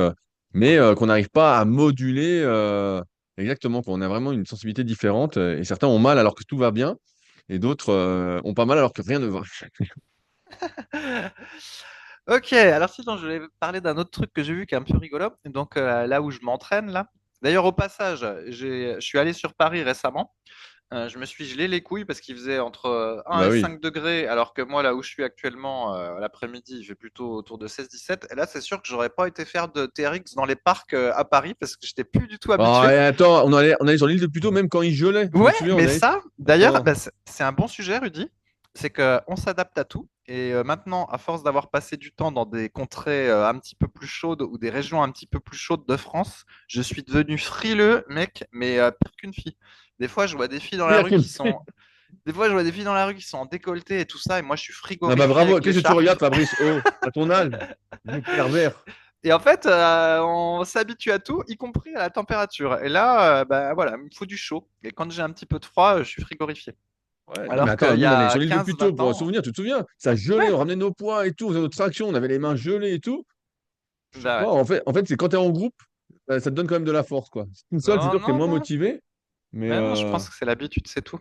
mais qu'on n'arrive pas à moduler exactement, quoi. On a vraiment une sensibilité différente, et certains ont mal alors que tout va bien, et d'autres ont pas mal alors que rien ne va. Ok, alors sinon je vais parler d'un autre truc que j'ai vu qui est un peu rigolo. Donc là où je m'entraîne là. D'ailleurs au passage, je suis allé sur Paris récemment. Je me suis gelé les couilles parce qu'il faisait entre 1 Bah et oui. 5 degrés, alors que moi, là où je suis actuellement, l'après-midi, il fait plutôt autour de 16-17. Et là, c'est sûr que j'aurais pas été faire de TRX dans les parcs à Paris parce que j'étais plus du tout Ah, habitué. et attends, on allait sur l'île de Puteaux même quand il gelait. Je me Ouais, souviens, mais ça, d'ailleurs, Attends. bah, c'est un bon sujet, Rudy. C'est qu'on s'adapte à tout. Et maintenant, à force d'avoir passé du temps dans des contrées un petit peu plus chaudes ou des régions un petit peu plus chaudes de France, je suis devenu frileux, mec, mais pire qu'une fille. Des fois, je vois des filles dans la rue qui sont Des fois, je vois des filles dans la rue qui sont en décolleté et tout ça, et moi, je suis Ah bah frigorifié bravo, avec qu'est-ce que tu l'écharpe. regardes, Fabrice? Oh, à ton âge, vieux pervers. Et en fait, on s'habitue à tout, y compris à la température. Et là, bah voilà, il me faut du chaud. Et quand j'ai un petit peu de froid, je suis frigorifié. Ouais, non, mais Alors attends, qu'il nous, y on allait a sur l'île de Puteaux 15-20 pour un ans, souvenir, tu te souviens? Ça gelait, ouais, on ramenait nos poids et tout, on faisait notre traction, on avait les mains gelées et tout. Je sais bah pas, ouais. en fait c'est quand t'es en groupe, ça te donne quand même de la force, quoi. Tout seul, c'est Non, sûr que t'es non, moins non. motivé, mais Mais non, je pense que c'est l'habitude, c'est tout.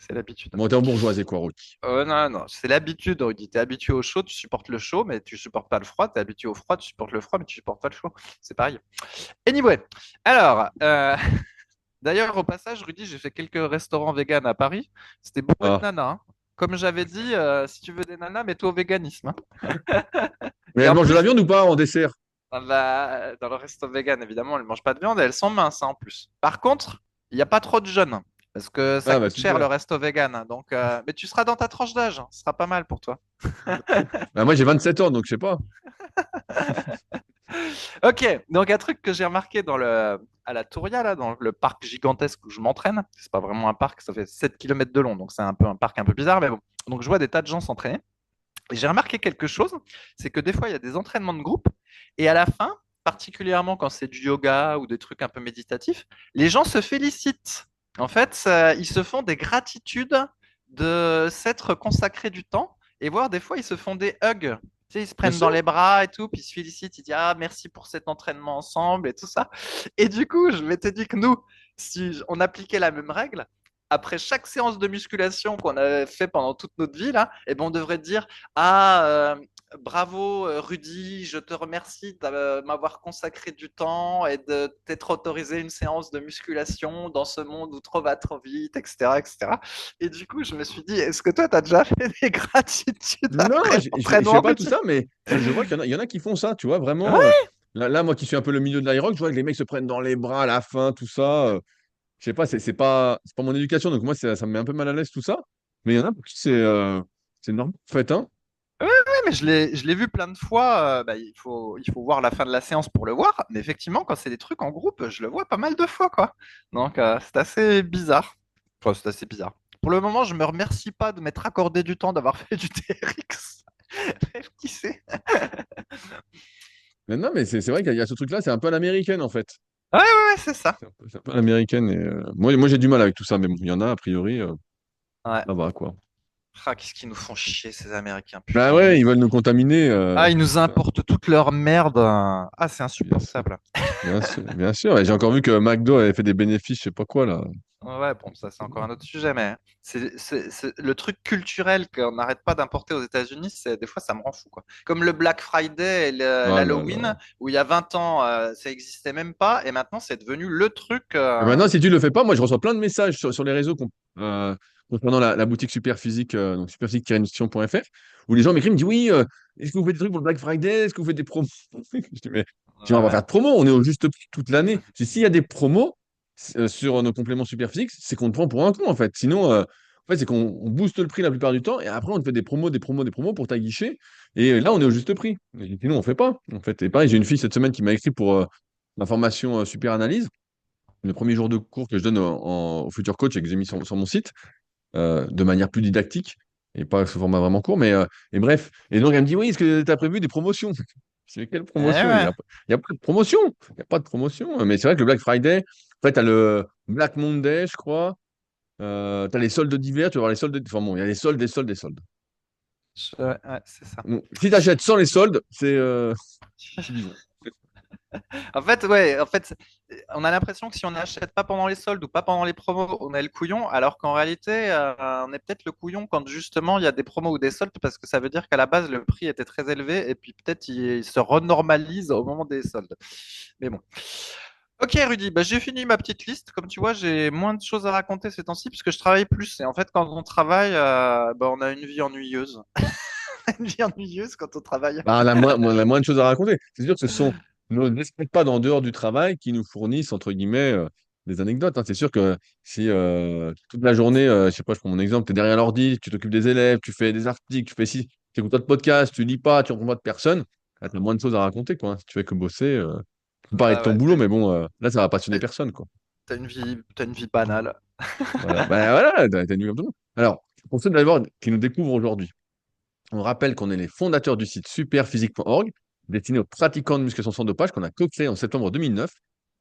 C'est l'habitude. Bon, t'es en bourgeoisé, quoi, Rocky. Non, non, c'est l'habitude, Rudy. T'es habitué au chaud, tu supportes le chaud, mais tu supportes pas le froid. T'es habitué au froid, tu supportes le froid, mais tu supportes pas le chaud. C'est pareil. Anyway, alors, d'ailleurs, au passage, Rudy, j'ai fait quelques restaurants vegan à Paris. C'était bourré de Ah. nanas, hein. Comme j'avais dit, si tu veux des nanas, mets-toi au véganisme, hein. Mais Et elle en mange de la plus, viande ou pas en dessert? ah bah, dans le resto vegan, évidemment, elles ne mangent pas de viande et elles sont minces, hein, en plus. Par contre, il n'y a pas trop de jeunes parce que ça Ah, bah coûte cher le super. resto vegan, hein. Donc, mais tu seras dans ta tranche d'âge, hein. Ce sera pas mal pour toi. Bah, moi, j'ai 27 ans, donc je sais pas. Ok, donc un truc que j'ai remarqué à la Touria, là, dans le parc gigantesque où je m'entraîne, c'est pas vraiment un parc, ça fait 7 kilomètres de long, donc c'est un peu un parc un peu bizarre, mais bon. Donc je vois des tas de gens s'entraîner. Et j'ai remarqué quelque chose, c'est que des fois, il y a des entraînements de groupe, et à la fin, particulièrement quand c'est du yoga ou des trucs un peu méditatifs, les gens se félicitent. En fait, ils se font des gratitudes de s'être consacré du temps, et voire des fois, ils se font des hugs. Tu sais, ils se Bien prennent dans sûr. les bras et tout, puis ils se félicitent, ils disent ah merci pour cet entraînement ensemble et tout ça. Et du coup, je m'étais dit que nous, si on appliquait la même règle, après chaque séance de musculation qu'on a fait pendant toute notre vie là, et ben on devrait dire ah, bravo Rudy, je te remercie de m'avoir consacré du temps et de t'être autorisé une séance de musculation dans ce monde où trop va trop vite, etc., etc. Et du coup, je me suis dit, est-ce que toi, tu as déjà fait des gratitudes Non, après je fais l'entraînement, pas tout Rudy? ça, mais je vois qu'il y en a qui font ça, tu vois, vraiment. Ouais, Là, moi qui suis un peu le milieu de l'Irox, je vois que les mecs se prennent dans les bras à la fin, tout ça. Je sais pas, c'est pas mon éducation, donc moi, ça me met un peu mal à l'aise tout ça. Mais il y en a pour qui c'est normal, en fait, hein. mais je l'ai vu plein de fois. Bah, il faut voir la fin de la séance pour le voir. Mais effectivement, quand c'est des trucs en groupe, je le vois pas mal de fois, quoi. Donc, c'est assez bizarre. Enfin, c'est assez bizarre. Pour le moment, je me remercie pas de m'être accordé du temps d'avoir fait du TRX. Bref, qui sait? Mais non, mais c'est vrai qu'il y a ce truc-là, c'est un peu à l'américaine, en fait. Ouais, ouais, ouais, c'est ça. C'est un peu à l'américaine. Et, moi j'ai du mal avec tout ça, mais bon, il y en a, a priori, Ouais. ça va, quoi. Ah, qu'est-ce qu'ils nous font chier, ces Américains, Bah putain. ouais, ils veulent nous contaminer. Ah, ils nous Ça, importent toute leur merde. Ah, c'est bien sûr. insupportable. Bien sûr, bien sûr. Et j'ai encore vu que McDo avait fait des bénéfices, je sais pas quoi, là. Ouais, bon, ça c'est encore un autre sujet, mais c'est le truc culturel qu'on n'arrête pas d'importer aux États-Unis, des fois ça me rend fou, quoi. Comme le Black Friday et Oh là là. l'Halloween, où il y a 20 ans ça existait même pas, et maintenant c'est devenu le truc. Et maintenant, si tu le fais pas, moi je reçois plein de messages sur les réseaux concernant la boutique Superphysique, donc superphysique-nutrition.fr, où les gens m'écrivent, me disent oui, est-ce que vous faites des trucs pour le Black Friday? Est-ce que vous faites des promos? Je dis, mais on va pas Ouais. faire de promos, on est au juste prix toute l'année. Je dis, s'il y a des promos sur nos compléments Superphysique, c'est qu'on te prend pour un con, en fait. Sinon, en fait, c'est qu'on booste le prix la plupart du temps, et après, on te fait des promos, des promos, des promos pour t'aguicher. Et là, on est au juste prix. Et sinon, on fait pas, en fait. Et pareil, j'ai une fille cette semaine qui m'a écrit pour ma formation Super Analyse, le premier jour de cours que je donne au futur coach et que j'ai mis sur mon site, de manière plus didactique et pas sous format vraiment court. Et bref. Et donc, elle me dit, oui, est-ce que tu as prévu des promotions? Je dis, quelle Eh promotion? ouais. Il y a pas de promotion. Il n'y a pas de promotion. Mais c'est vrai que le Black Friday, en fait, tu as le Black Monday, je crois. Tu as les soldes d'hiver, tu vas voir les soldes. Enfin bon, il y a les soldes, des soldes, des soldes. Ouais, ouais, c'est ça. Donc, si tu achètes sans les soldes, c'est du bon. En fait, ouais, en fait, on a l'impression que si on n'achète pas pendant les soldes ou pas pendant les promos, on est le couillon, alors qu'en réalité, on est peut-être le couillon quand justement il y a des promos ou des soldes, parce que ça veut dire qu'à la base, le prix était très élevé, et puis peut-être il se renormalise au moment des soldes. Mais bon. Ok, Rudy, bah, j'ai fini ma petite liste. Comme tu vois, j'ai moins de choses à raconter ces temps-ci, puisque je travaille plus. Et en fait, quand on travaille, bah, on a une vie ennuyeuse. Une vie ennuyeuse quand on travaille. Bah, on a moins de choses à raconter. C'est sûr que ce sont nos escapades en dehors du travail qui nous fournissent, entre guillemets, des anecdotes, hein. C'est sûr que si toute la journée, je sais pas, je prends mon exemple, tu es derrière l'ordi, tu t'occupes des élèves, tu fais des articles, tu fais ci, tu écoutes pas de podcast, tu lis pas, tu rencontres pas de personnes, tu as moins de choses à raconter, quoi, hein. Si tu fais que bosser, faut parler de Bah ton ouais, boulot, mais bon, là, ça va passionner personne, quoi. t'as une vie banale. Voilà, bah, voilà, t'as une vie comme tout le monde. Alors, pour ceux d'abord qui nous découvrent aujourd'hui, on rappelle qu'on est les fondateurs du site superphysique.org, destiné aux pratiquants de musculation sans dopage, qu'on a co-créé en septembre 2009.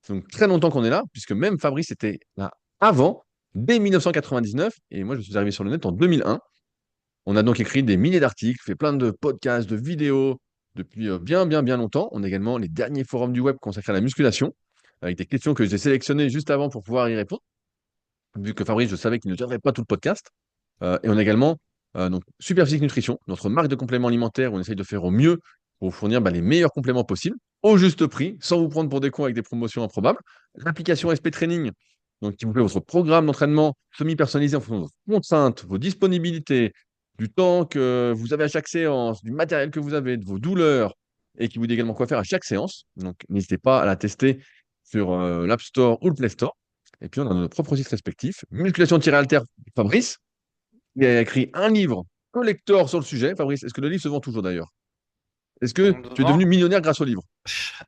C'est donc très longtemps qu'on est là, puisque même Fabrice était là avant, dès 1999, et moi je suis arrivé sur le net en 2001. On a donc écrit des milliers d'articles, fait plein de podcasts, de vidéos depuis bien, bien, bien longtemps. On a également les derniers forums du web consacrés à la musculation, avec des questions que j'ai sélectionnées juste avant pour pouvoir y répondre. vu que Fabrice, je savais qu'il ne tiendrait pas tout le podcast. Et on a également donc, Superphysique Nutrition, notre marque de compléments alimentaires où on essaye de faire au mieux pour vous fournir les meilleurs compléments possibles, au juste prix, sans vous prendre pour des cons avec des promotions improbables. L'application SP Training, donc, qui vous fait votre programme d'entraînement semi-personnalisé en fonction de vos contraintes, vos disponibilités, du temps que vous avez à chaque séance, du matériel que vous avez, de vos douleurs, et qui vous dit également quoi faire à chaque séance. Donc, n'hésitez pas à la tester sur l'App Store ou le Play Store. Et puis, on a nos propres sites respectifs. Musculation-alter Fabrice, il a écrit un livre collector sur le sujet. Fabrice, est-ce que le livre se vend toujours d'ailleurs? Est-ce que On te tu es vend. devenu millionnaire grâce au livre?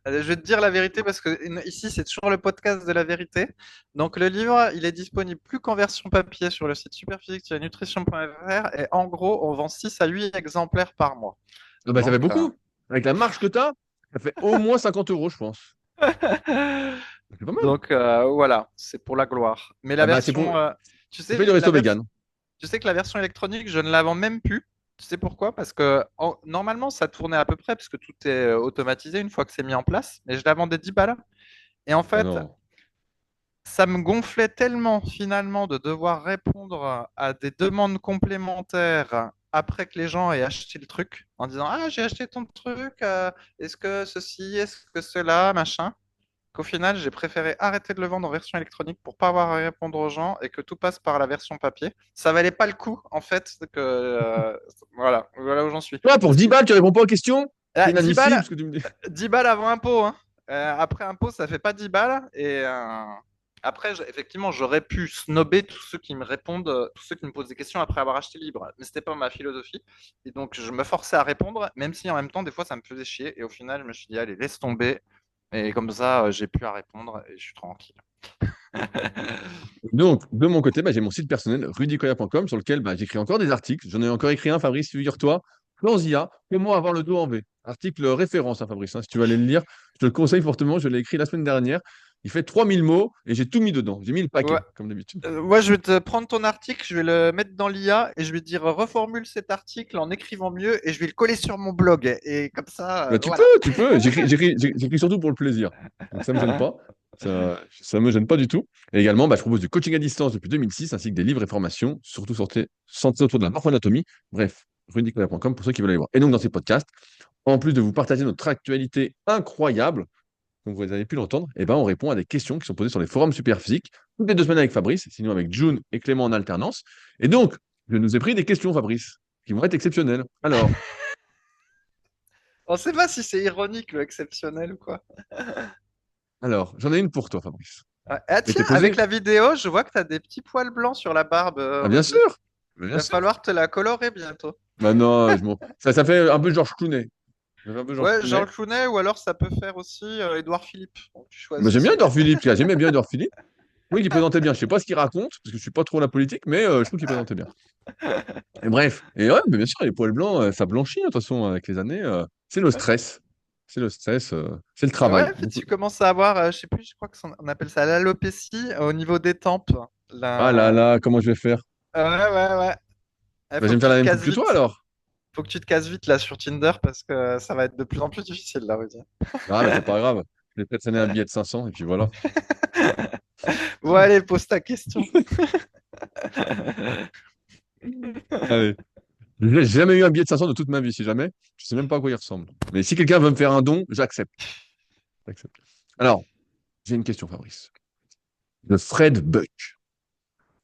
Je vais te dire la vérité parce que ici, c'est toujours le podcast de la vérité. Donc, le livre, il est disponible plus qu'en version papier sur le site superphysique-nutrition.fr et en gros, on vend 6 à 8 exemplaires par mois. Ah bah, ça fait Donc, beaucoup. Avec la marge que tu as, ça fait au moins 50 euros, je pense. C'est pas mal. voilà, c'est pour la gloire. Mais la Ah bah, c'est version, pour. tu C'est fait du sais, resto vegan. tu sais que la version électronique, je ne la vends même plus. Tu sais pourquoi? Parce que normalement, ça tournait à peu près, parce que tout est automatisé une fois que c'est mis en place. Mais je la vendais 10 balles. Et en Ah fait, non. ça me gonflait tellement finalement de devoir répondre à des demandes complémentaires après que les gens aient acheté le truc, en disant ah, j'ai acheté ton truc, est-ce que ceci, est-ce que cela, machin, qu'au final, j'ai préféré arrêter de le vendre en version électronique pour pas avoir à répondre aux gens et que tout passe par la version papier. Ça valait pas le coup, en fait, voilà où j'en suis. Toi, pour Parce 10 qu'il balles, tu réponds pas aux questions? C'est ah, 10 inadmissible balles, ce que tu me dis. 10 balles avant impôt, hein. Après impôt, ça fait pas 10 balles. Et après, effectivement, j'aurais pu snober tous ceux qui me répondent, tous ceux qui me posent des questions après avoir acheté le livre. Mais c'était pas ma philosophie. Et donc, je me forçais à répondre, même si en même temps, des fois, ça me faisait chier. Et au final, je me suis dit, allez, laisse tomber. Et comme ça, j'ai plus à répondre et je suis tranquille. Donc, de mon côté, j'ai mon site personnel, rudicoya.com, sur lequel j'écris encore des articles. J'en ai encore écrit un, Fabrice, figure-toi. Plans IA, comment avoir le dos en V. Article référence, hein, Fabrice, hein, si tu veux aller le lire. Je te le conseille fortement. Je l'ai écrit la semaine dernière. Il fait 3000 mots et j'ai tout mis dedans. J'ai mis le Ouais. paquet, comme d'habitude. Moi, je vais te prendre ton article, je vais le mettre dans l'IA et je vais te dire reformule cet article en écrivant mieux et je vais le coller sur mon blog. Et comme ça, Bah, tu peux, voilà. tu peux. J'écris surtout pour le plaisir. Donc, ça me gêne pas. Ça me gêne pas du tout. Et également, je propose du coaching à distance depuis 2006, ainsi que des livres et formations, surtout centrés autour de la morphoanatomie. Bref, rudicoya.com pour ceux qui veulent aller voir. Et donc, dans ces podcasts, en plus de vous partager notre actualité incroyable, donc vous avez pu l'entendre, on répond à des questions qui sont posées sur les forums Superphysique, toutes les 2 semaines avec Fabrice, sinon avec June et Clément en alternance. Et donc, je nous ai pris des questions, Fabrice, qui vont être exceptionnelles. Alors, On ne sait pas si c'est ironique ou exceptionnel ou quoi. j'en ai une pour toi, Fabrice. Ah Et tiens, t'es avec posé. la vidéo, je vois que tu as des petits poils blancs sur la barbe, Ah, bien Rudy. sûr! Il Bien va sûr! falloir te la colorer bientôt. Bah non, ça fait un peu Georges Clooney. Ça fait un peu Georges Ouais, Clooney. Georges Clooney ou alors ça peut faire aussi Édouard Philippe. Donc, tu Bah, choisis j'aime bien celui. Edouard Philippe, j'aimais bien Edouard Philippe. Oui, qui présentait bien. Je sais pas ce qu'il raconte, parce que je suis pas trop la politique, mais je trouve qu'il présentait bien. Et bref, et ouais, mais bien sûr, les poils blancs, ça blanchit, hein, de toute façon, avec les années. C'est le Ouais. stress. C'est le stress, c'est le Ouais, travail. puis tu commences à avoir, je sais plus, je crois on appelle ça l'alopécie au niveau des tempes. Ah là La... là, comment je vais faire? Ouais, ouais, ouais. Il Je faut vais que me faire tu la te même coupe casses que toi vite. alors. Faut que tu te casses vite là sur Tinder parce que ça va être de plus en plus difficile là, Rudy. Ah, mais c'est pas grave. Je vais peut-être donner un billet de 500 et puis voilà. Bon, allez, pose ta question. Allez. J'ai jamais eu un billet de 500 de toute ma vie, si jamais. Je sais même pas à quoi il ressemble. Mais si quelqu'un veut me faire un don, j'accepte. J'accepte. Alors, j'ai une question, Fabrice. De Fred Buck.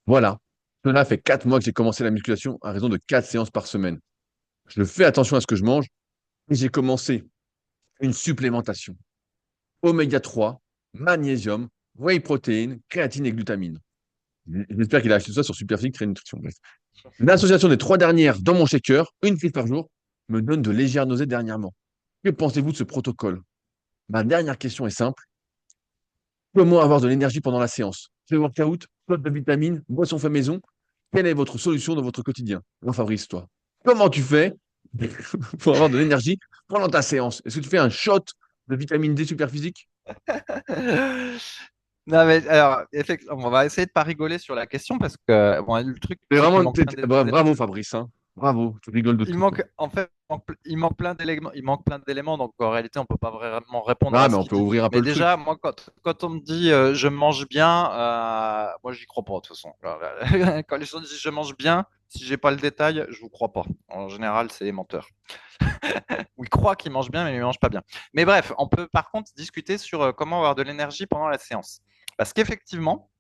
Voilà. Cela fait 4 mois que j'ai commencé la musculation à raison de 4 séances par semaine. Je fais attention à ce que je mange et j'ai commencé une supplémentation. Oméga 3, magnésium, whey protein, créatine et glutamine. J'espère qu'il a acheté tout ça sur Superphysique Très Nutrition. Bref. L'association des 3 dernières dans mon shaker, une prise par jour, me donne de légères nausées dernièrement. Que pensez-vous de ce protocole? Ma dernière question est simple. Comment avoir de l'énergie pendant la séance? Pré-workout, shot de vitamines, boisson fait maison? Quelle est votre solution dans votre quotidien? Non, Fabrice, toi. Comment tu fais pour avoir de l'énergie pendant ta séance? Est-ce que tu fais un shot de vitamine D super physique? Non, mais alors, effectivement, on va essayer de pas rigoler sur la question parce que bon, le truc, Mais c'est qu'il vraiment, manque bien des bravo, Fabrice, hein. Bravo, tu rigoles de Il tout, quoi. manque, en fait, il manque plein d'éléments. Il manque plein d'éléments, donc en réalité, on peut pas vraiment répondre Ah, à mais ce on qu'il peut dit. ouvrir un peu Mais le truc. déjà, moi, quand on me dit je mange bien, moi, j'y crois pas, de toute façon. Quand les gens disent je mange bien, si j'ai pas le détail, je vous crois pas. En général, c'est des menteurs. Ou ils croient qu'ils mangent bien, mais ils mangent pas bien. Mais bref, on peut par contre discuter sur comment avoir de l'énergie pendant la séance. Parce qu'effectivement,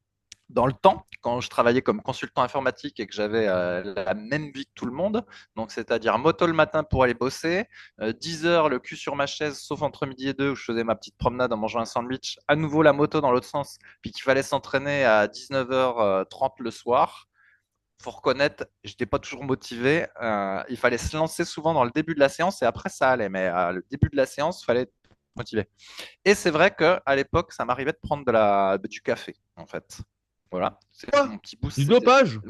dans le temps, quand je travaillais comme consultant informatique et que j'avais la même vie que tout le monde, donc c'est-à-dire moto le matin pour aller bosser, 10 heures le cul sur ma chaise, sauf entre midi et deux où je faisais ma petite promenade en mangeant un sandwich, à nouveau la moto dans l'autre sens, puis qu'il fallait s'entraîner à 19h30 le soir. Faut reconnaître, j'étais pas toujours motivé. Il fallait se lancer souvent dans le début de la séance et après ça allait, mais le début de la séance, il fallait être motivé. Et c'est vrai qu'à l'époque, ça m'arrivait de prendre du café, en fait. Voilà, c'est Quoi? mon petit boost, Du c'était dopage?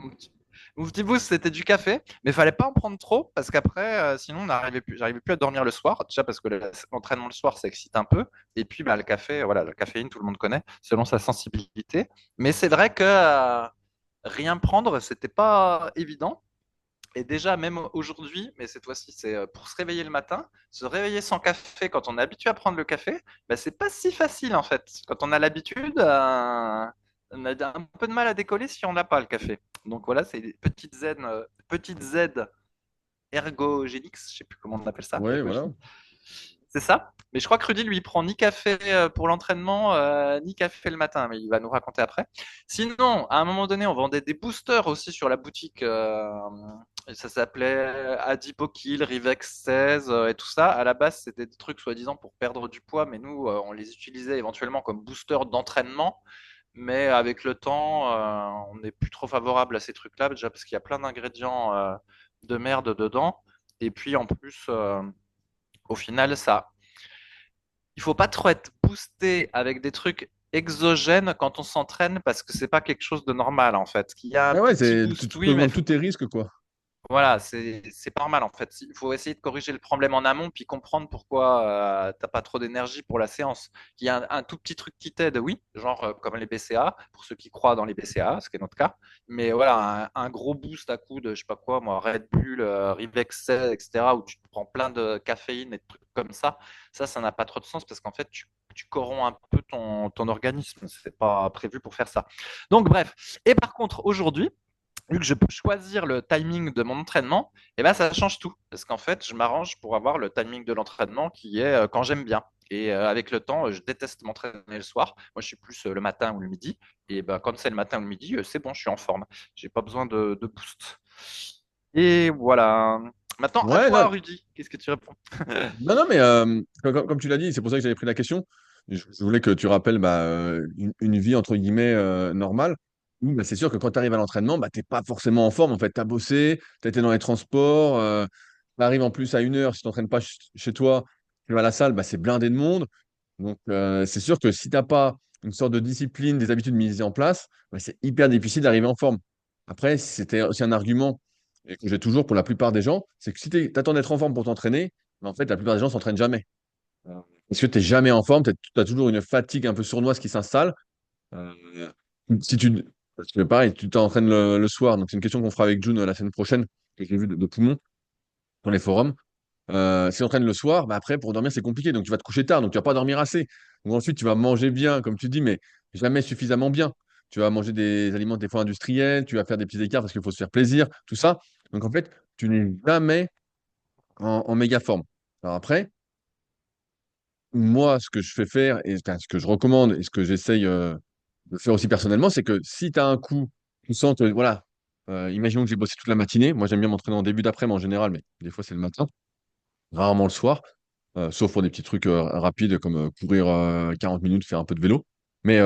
mon petit boost, c'était du café, mais il fallait pas en prendre trop parce qu'après, sinon, j'arrivais plus à dormir le soir. Déjà parce que l'entraînement le soir, ça excite un peu, et puis bah, le café, voilà, la caféine, tout le monde connaît, selon sa sensibilité. Mais c'est vrai que rien prendre, c'était pas évident. Et déjà, même aujourd'hui, mais cette fois-ci, c'est pour se réveiller le matin, se réveiller sans café quand on est habitué à prendre le café, bah, c'est pas si facile en fait. Quand on a l'habitude, on a un peu de mal à décoller si on n'a pas le café. Donc voilà, c'est des petites aides ergogéniques, je sais plus comment on appelle ça, Ouais, voilà. ergogéniques. C'est ça. Mais je crois que Rudy, lui, il prend ni café pour l'entraînement, ni café le matin, mais il va nous raconter après. Sinon, à un moment donné, on vendait des boosters aussi sur la boutique. Et ça s'appelait Adipokill, Rivex 16 et tout ça. À la base, c'était des trucs soi-disant pour perdre du poids, mais nous, on les utilisait éventuellement comme booster d'entraînement. Mais avec le temps, on n'est plus trop favorable à ces trucs-là, déjà parce qu'il y a plein d'ingrédients de merde dedans. Et puis en plus, au final, ça il faut pas trop être boosté avec des trucs exogènes quand on s'entraîne parce que c'est pas quelque chose de normal en fait. Qu'il y a un Ah ouais, petit c'est, boost, tu oui, mais augmentes tous tes risques, quoi. voilà, c'est pas normal en fait. Il faut essayer de corriger le problème en amont puis comprendre pourquoi t'as pas trop d'énergie pour la séance. Il y a un tout petit truc qui t'aide, oui, genre comme les BCA pour ceux qui croient dans les BCA, ce qui est notre cas. Mais voilà, un gros boost à coup de je sais pas quoi, moi Red Bull, Rivex, etc. où tu te prends plein de caféine et de trucs comme ça n'a pas trop de sens parce qu'en fait tu corromps un peu ton organisme. C'est pas prévu pour faire ça. Donc bref. Et par contre aujourd'hui vu que je peux choisir le timing de mon entraînement, et ben ça change tout. Parce qu'en fait, je m'arrange pour avoir le timing de l'entraînement qui est quand j'aime bien. Et avec le temps, je déteste m'entraîner le soir. Moi, je suis plus le matin ou le midi. Et ben, quand c'est le matin ou le midi, c'est bon, je suis en forme. J'ai pas besoin de boost. Et voilà. Maintenant, à Ouais, toi, non, Rudy. Qu'est-ce que tu réponds? non, non, mais comme tu l'as dit, c'est pour ça que j'avais pris la question. Je voulais que tu rappelles bah, une vie entre guillemets normale. Où, bah, c'est sûr que quand tu arrives à l'entraînement, bah, tu n'es pas forcément en forme. En fait, tu as bossé, tu as été dans les transports, tu arrives en plus à 1 heure, si tu t'entraînes pas chez toi, tu vas à la salle, bah, c'est blindé de monde. Donc, c'est sûr que si tu n'as pas une sorte de discipline, des habitudes mises en place, bah, c'est hyper difficile d'arriver en forme. Après, c'était aussi un argument et que j'ai toujours pour la plupart des gens, c'est que si tu attends d'être en forme pour t'entraîner, mais en fait, la plupart des gens s'entraînent jamais. Euh, Parce que tu n'es jamais en forme, tu as toujours une fatigue un peu sournoise qui s'installe. Euh, si tu, Parce que pareil, tu t'entraînes le soir, donc c'est une question qu'on fera avec June la semaine prochaine, que j'ai vu de Poumon dans les forums. Si tu entraînes le soir, bah après, pour dormir, c'est compliqué. Donc, tu vas te coucher tard, donc tu vas pas dormir assez. Donc, ensuite, tu vas manger bien, comme tu dis, mais jamais suffisamment bien. Tu vas manger des aliments des fois industriels, tu vas faire des petits écarts parce qu'il faut se faire plaisir, tout ça. Donc, en fait, tu n'es jamais en méga forme. Alors après, moi, ce que je fais faire et enfin, ce que je recommande et ce que j'essaye de faire aussi personnellement, c'est que si tu as un coup, tu sens que, voilà, imaginons que j'ai bossé toute la matinée. Moi, j'aime bien m'entraîner en début d'après-midi en général, mais des fois, c'est le matin, rarement le soir. Sauf pour des petits trucs rapides comme courir 40 minutes, faire un peu de vélo. Mais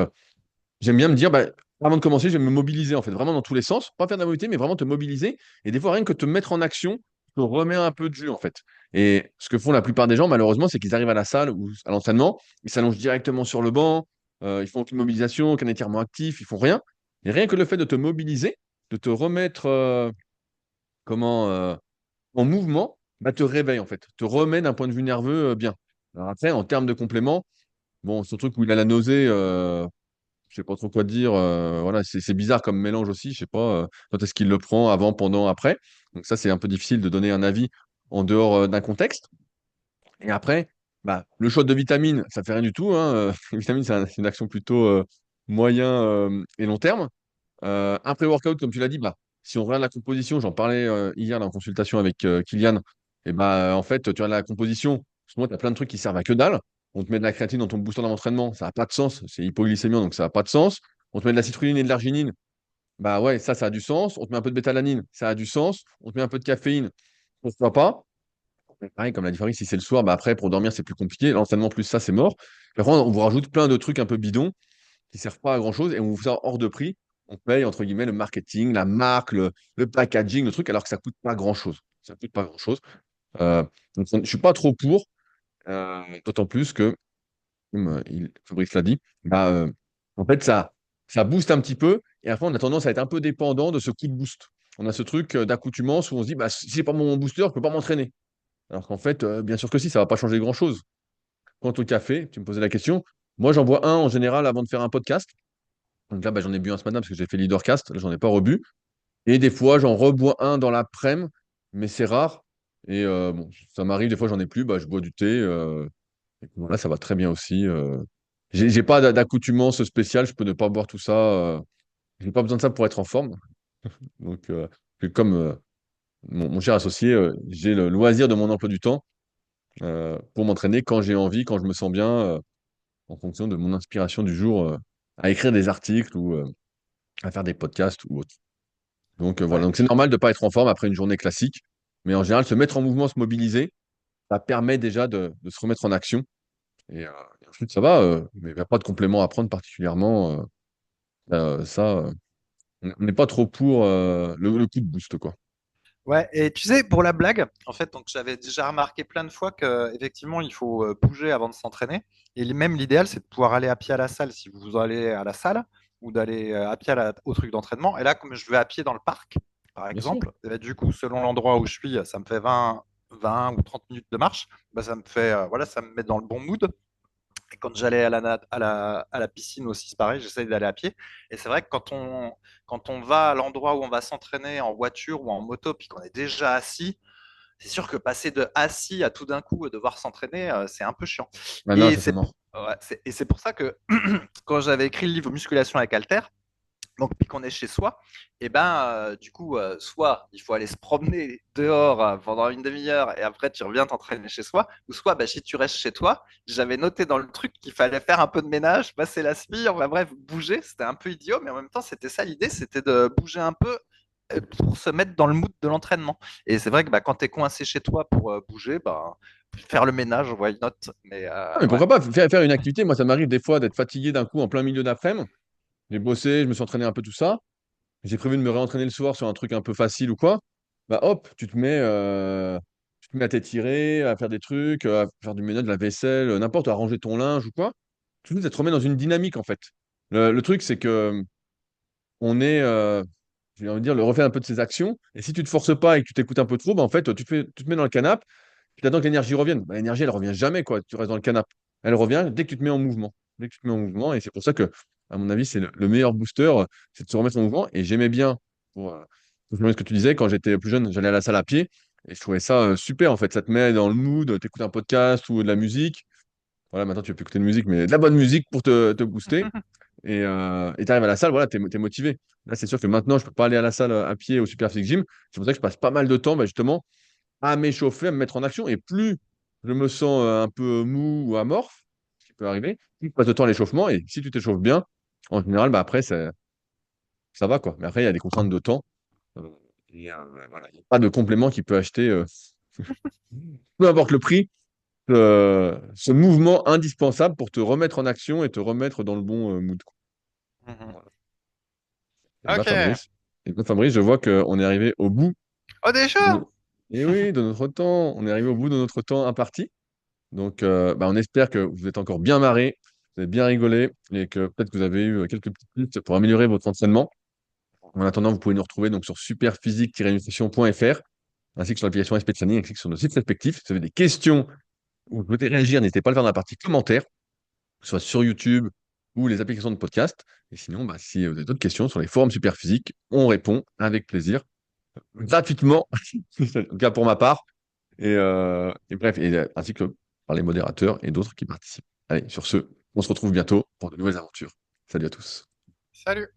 j'aime bien me dire, bah, avant de commencer, je vais me mobiliser en fait, vraiment dans tous les sens, pas faire de la mobilité, mais vraiment te mobiliser. Et des fois, rien que te mettre en action, te remet un peu de jus en fait. Et ce que font la plupart des gens, malheureusement, c'est qu'ils arrivent à la salle ou à l'entraînement, ils s'allongent directement sur le banc, ils font aucune mobilisation, aucun étirement actif, ils font rien. Et rien que le fait de te mobiliser, de te remettre comment, en mouvement, bah, te réveille en fait, te remet d'un point de vue nerveux bien. Alors après, en termes de compléments, bon, ce truc où il a la nausée, je sais pas trop quoi te dire. Voilà, c'est bizarre comme mélange aussi. Je sais pas quand est-ce qu'il le prend, avant, pendant, après. Donc ça, c'est un peu difficile de donner un avis en dehors d'un contexte. Et après, bah, le shot de vitamines, ça fait rien du tout, hein. Les vitamines, c'est une action plutôt moyen et long terme. Un pré-workout, comme tu l'as dit, bah, si on regarde la composition, j'en parlais hier là, en consultation avec Kylian, et bah, en fait, tu regardes la composition, souvent, tu as plein de trucs qui servent à que dalle. On te met de la créatine dans ton booster d'entraînement, ça n'a pas de sens, c'est hypoglycémiant, donc ça n'a pas de sens. On te met de la citrulline et de l'arginine, bah ouais, ça a du sens. On te met un peu de bétalanine, ça a du sens. On te met un peu de caféine, pourquoi pas. Mais pareil, comme l'a dit Fabrice, si c'est le soir, bah après, pour dormir, c'est plus compliqué. L'entraînement plus ça, c'est mort. Puis après, on vous rajoute plein de trucs un peu bidons qui servent pas à grand-chose et on vous fait ça hors de prix. On paye, entre guillemets, le marketing, la marque, le packaging, le truc, alors que ça coûte pas grand-chose. Ça coûte pas grand-chose. Euh, donc, je suis pas trop pour, d'autant plus que, comme Fabrice l'a dit, bah, en fait, ça booste un petit peu et après, on a tendance à être un peu dépendant de ce coup de boost. On a ce truc d'accoutumance où on se dit, bah, si j'ai pas mon booster, je peux pas m'entraîner. Alors qu'en fait, bien sûr que si, ça va pas changer grand-chose. Quant au café, tu me posais la question. Moi, j'en bois un en général avant de faire un podcast. Donc là, bah, j'en ai bu un ce matin parce que j'ai fait Leadercast. Là, j'en ai pas rebu. Et des fois, j'en rebois un dans l'après-midi, mais c'est rare. Et bon, ça m'arrive, des fois, j'en ai plus. Bah, je bois du thé. Et puis voilà, ça va très bien aussi. J'ai pas d'accoutumance spéciale. Je peux ne pas boire tout ça. J'ai pas besoin de ça pour être en forme. Donc, puis comme mon cher associé, j'ai le loisir de mon emploi du temps pour m'entraîner quand j'ai envie, quand je me sens bien, en fonction de mon inspiration du jour, à écrire des articles ou à faire des podcasts ou autre. Donc voilà, Ouais. donc c'est normal de ne pas être en forme après une journée classique, mais en général, se mettre en mouvement, se mobiliser, ça permet déjà de se remettre en action. Et ensuite, ça va, mais il n'y a pas de complément à prendre particulièrement. Ça, on n'est pas trop pour le coup de boost, quoi. Ouais, et tu sais, pour la blague, en fait, donc j'avais déjà remarqué plein de fois que effectivement, il faut bouger avant de s'entraîner. Et même l'idéal, c'est de pouvoir aller à pied à la salle si vous allez à la salle ou d'aller à pied au truc d'entraînement. Et là, comme je vais à pied dans le parc, par Bien sûr. exemple, et ben, du coup, selon l'endroit où je suis, ça me fait 20 ou 30 minutes de marche. Ben, ça me fait, voilà, ça me met dans le bon mood. Et quand j'allais à la piscine aussi, c'est pareil, j'essaye d'aller à pied. Et c'est vrai que quand on va à l'endroit où on va s'entraîner en voiture ou en moto, puis qu'on est déjà assis, c'est sûr que passer de assis à tout d'un coup devoir s'entraîner, c'est un peu chiant. Ah non, Et ça c'est mort. et c'est pour ça que quand j'avais écrit le livre Musculation avec Alter, donc, puis qu'on est chez soi, et ben, du coup, soit il faut aller se promener dehors pendant une demi-heure et après tu reviens t'entraîner chez soi, ou soit si tu restes chez toi, j'avais noté dans le truc qu'il fallait faire un peu de ménage, passer l'aspire, enfin, bref, bouger. C'était un peu idiot, mais en même temps, c'était ça l'idée, c'était de bouger un peu pour se mettre dans le mood de l'entraînement. Et c'est vrai que quand tu es coincé chez toi pour bouger, faire le ménage, why not? Mais Ah, mais ouais. pourquoi pas faire une activité? Moi, ça m'arrive des fois d'être fatigué d'un coup en plein milieu d'après-midi. J'ai bossé, je me suis entraîné un peu tout ça. J'ai prévu de me réentraîner le soir sur un truc un peu facile ou quoi. Bah hop, tu te mets à t'étirer, à faire des trucs, à faire du ménage, de la vaisselle, n'importe, à ranger ton linge ou quoi. Tout ça te remet dans une dynamique en fait. Le truc, c'est que on est, j'ai envie de dire, le reflet un peu de ses actions. Et si tu te forces pas et que tu t'écoutes un peu trop, bah en fait, tu te mets dans le canapé, puis tu attends que l'énergie revienne. Bah, l'énergie, elle revient jamais, quoi. Tu restes dans le canapé. Elle revient dès que tu te mets en mouvement. Dès que tu te mets en mouvement. Et c'est pour ça que, à mon avis, c'est le meilleur booster, c'est de se remettre en mouvement. Et j'aimais bien, pour ce que tu disais, quand j'étais plus jeune, j'allais à la salle à pied. Et je trouvais ça super, en fait. Ça te met dans le mood, tu écoutes un podcast ou de la musique. Voilà, maintenant, tu peux plus écouter de musique, mais de la bonne musique pour te booster. Et tu arrives à la salle, voilà, tu es motivé. Là, c'est sûr que maintenant, je peux pas aller à la salle à pied au Super Physique Gym. C'est pour ça que je passe pas mal de temps, bah, justement, à m'échauffer, à me mettre en action. Et plus je me sens un peu mou ou amorphe, ce qui peut arriver, plus je passe de temps à l'échauffement. Et si tu t'échauffes bien, en général, bah, après, ça va, quoi. Mais après, il y a des contraintes de temps. Euh, voilà, il n'y a pas de complément qui peut acheter, peu importe le prix, ce mouvement indispensable pour te remettre en action et te remettre dans le bon mood, quoi. Voilà. Et bah, Ok. Fabrice, je vois qu'on est arrivé au bout Oh, de déjà? et oui, de notre temps. On est arrivé au bout de notre temps imparti. Donc, bah, on espère que vous êtes encore bien marrés, vous avez bien rigolé et que peut-être que vous avez eu quelques petites pistes pour améliorer votre entraînement. En attendant, vous pouvez nous retrouver donc sur superphysique-nutrition.fr ainsi que sur l'application SP Training ainsi que sur nos sites respectifs. Si vous avez des questions ou vous souhaitez réagir, n'hésitez pas à le faire dans la partie commentaires, que ce soit sur YouTube ou les applications de podcast. Et sinon, bah, si vous avez d'autres questions sur les forums Superphysique, on répond avec plaisir. gratuitement, en tout cas pour ma part. Et bref, ainsi que par les modérateurs et d'autres qui participent. Allez, sur ce, on se retrouve bientôt pour de nouvelles aventures. Salut à tous. Salut!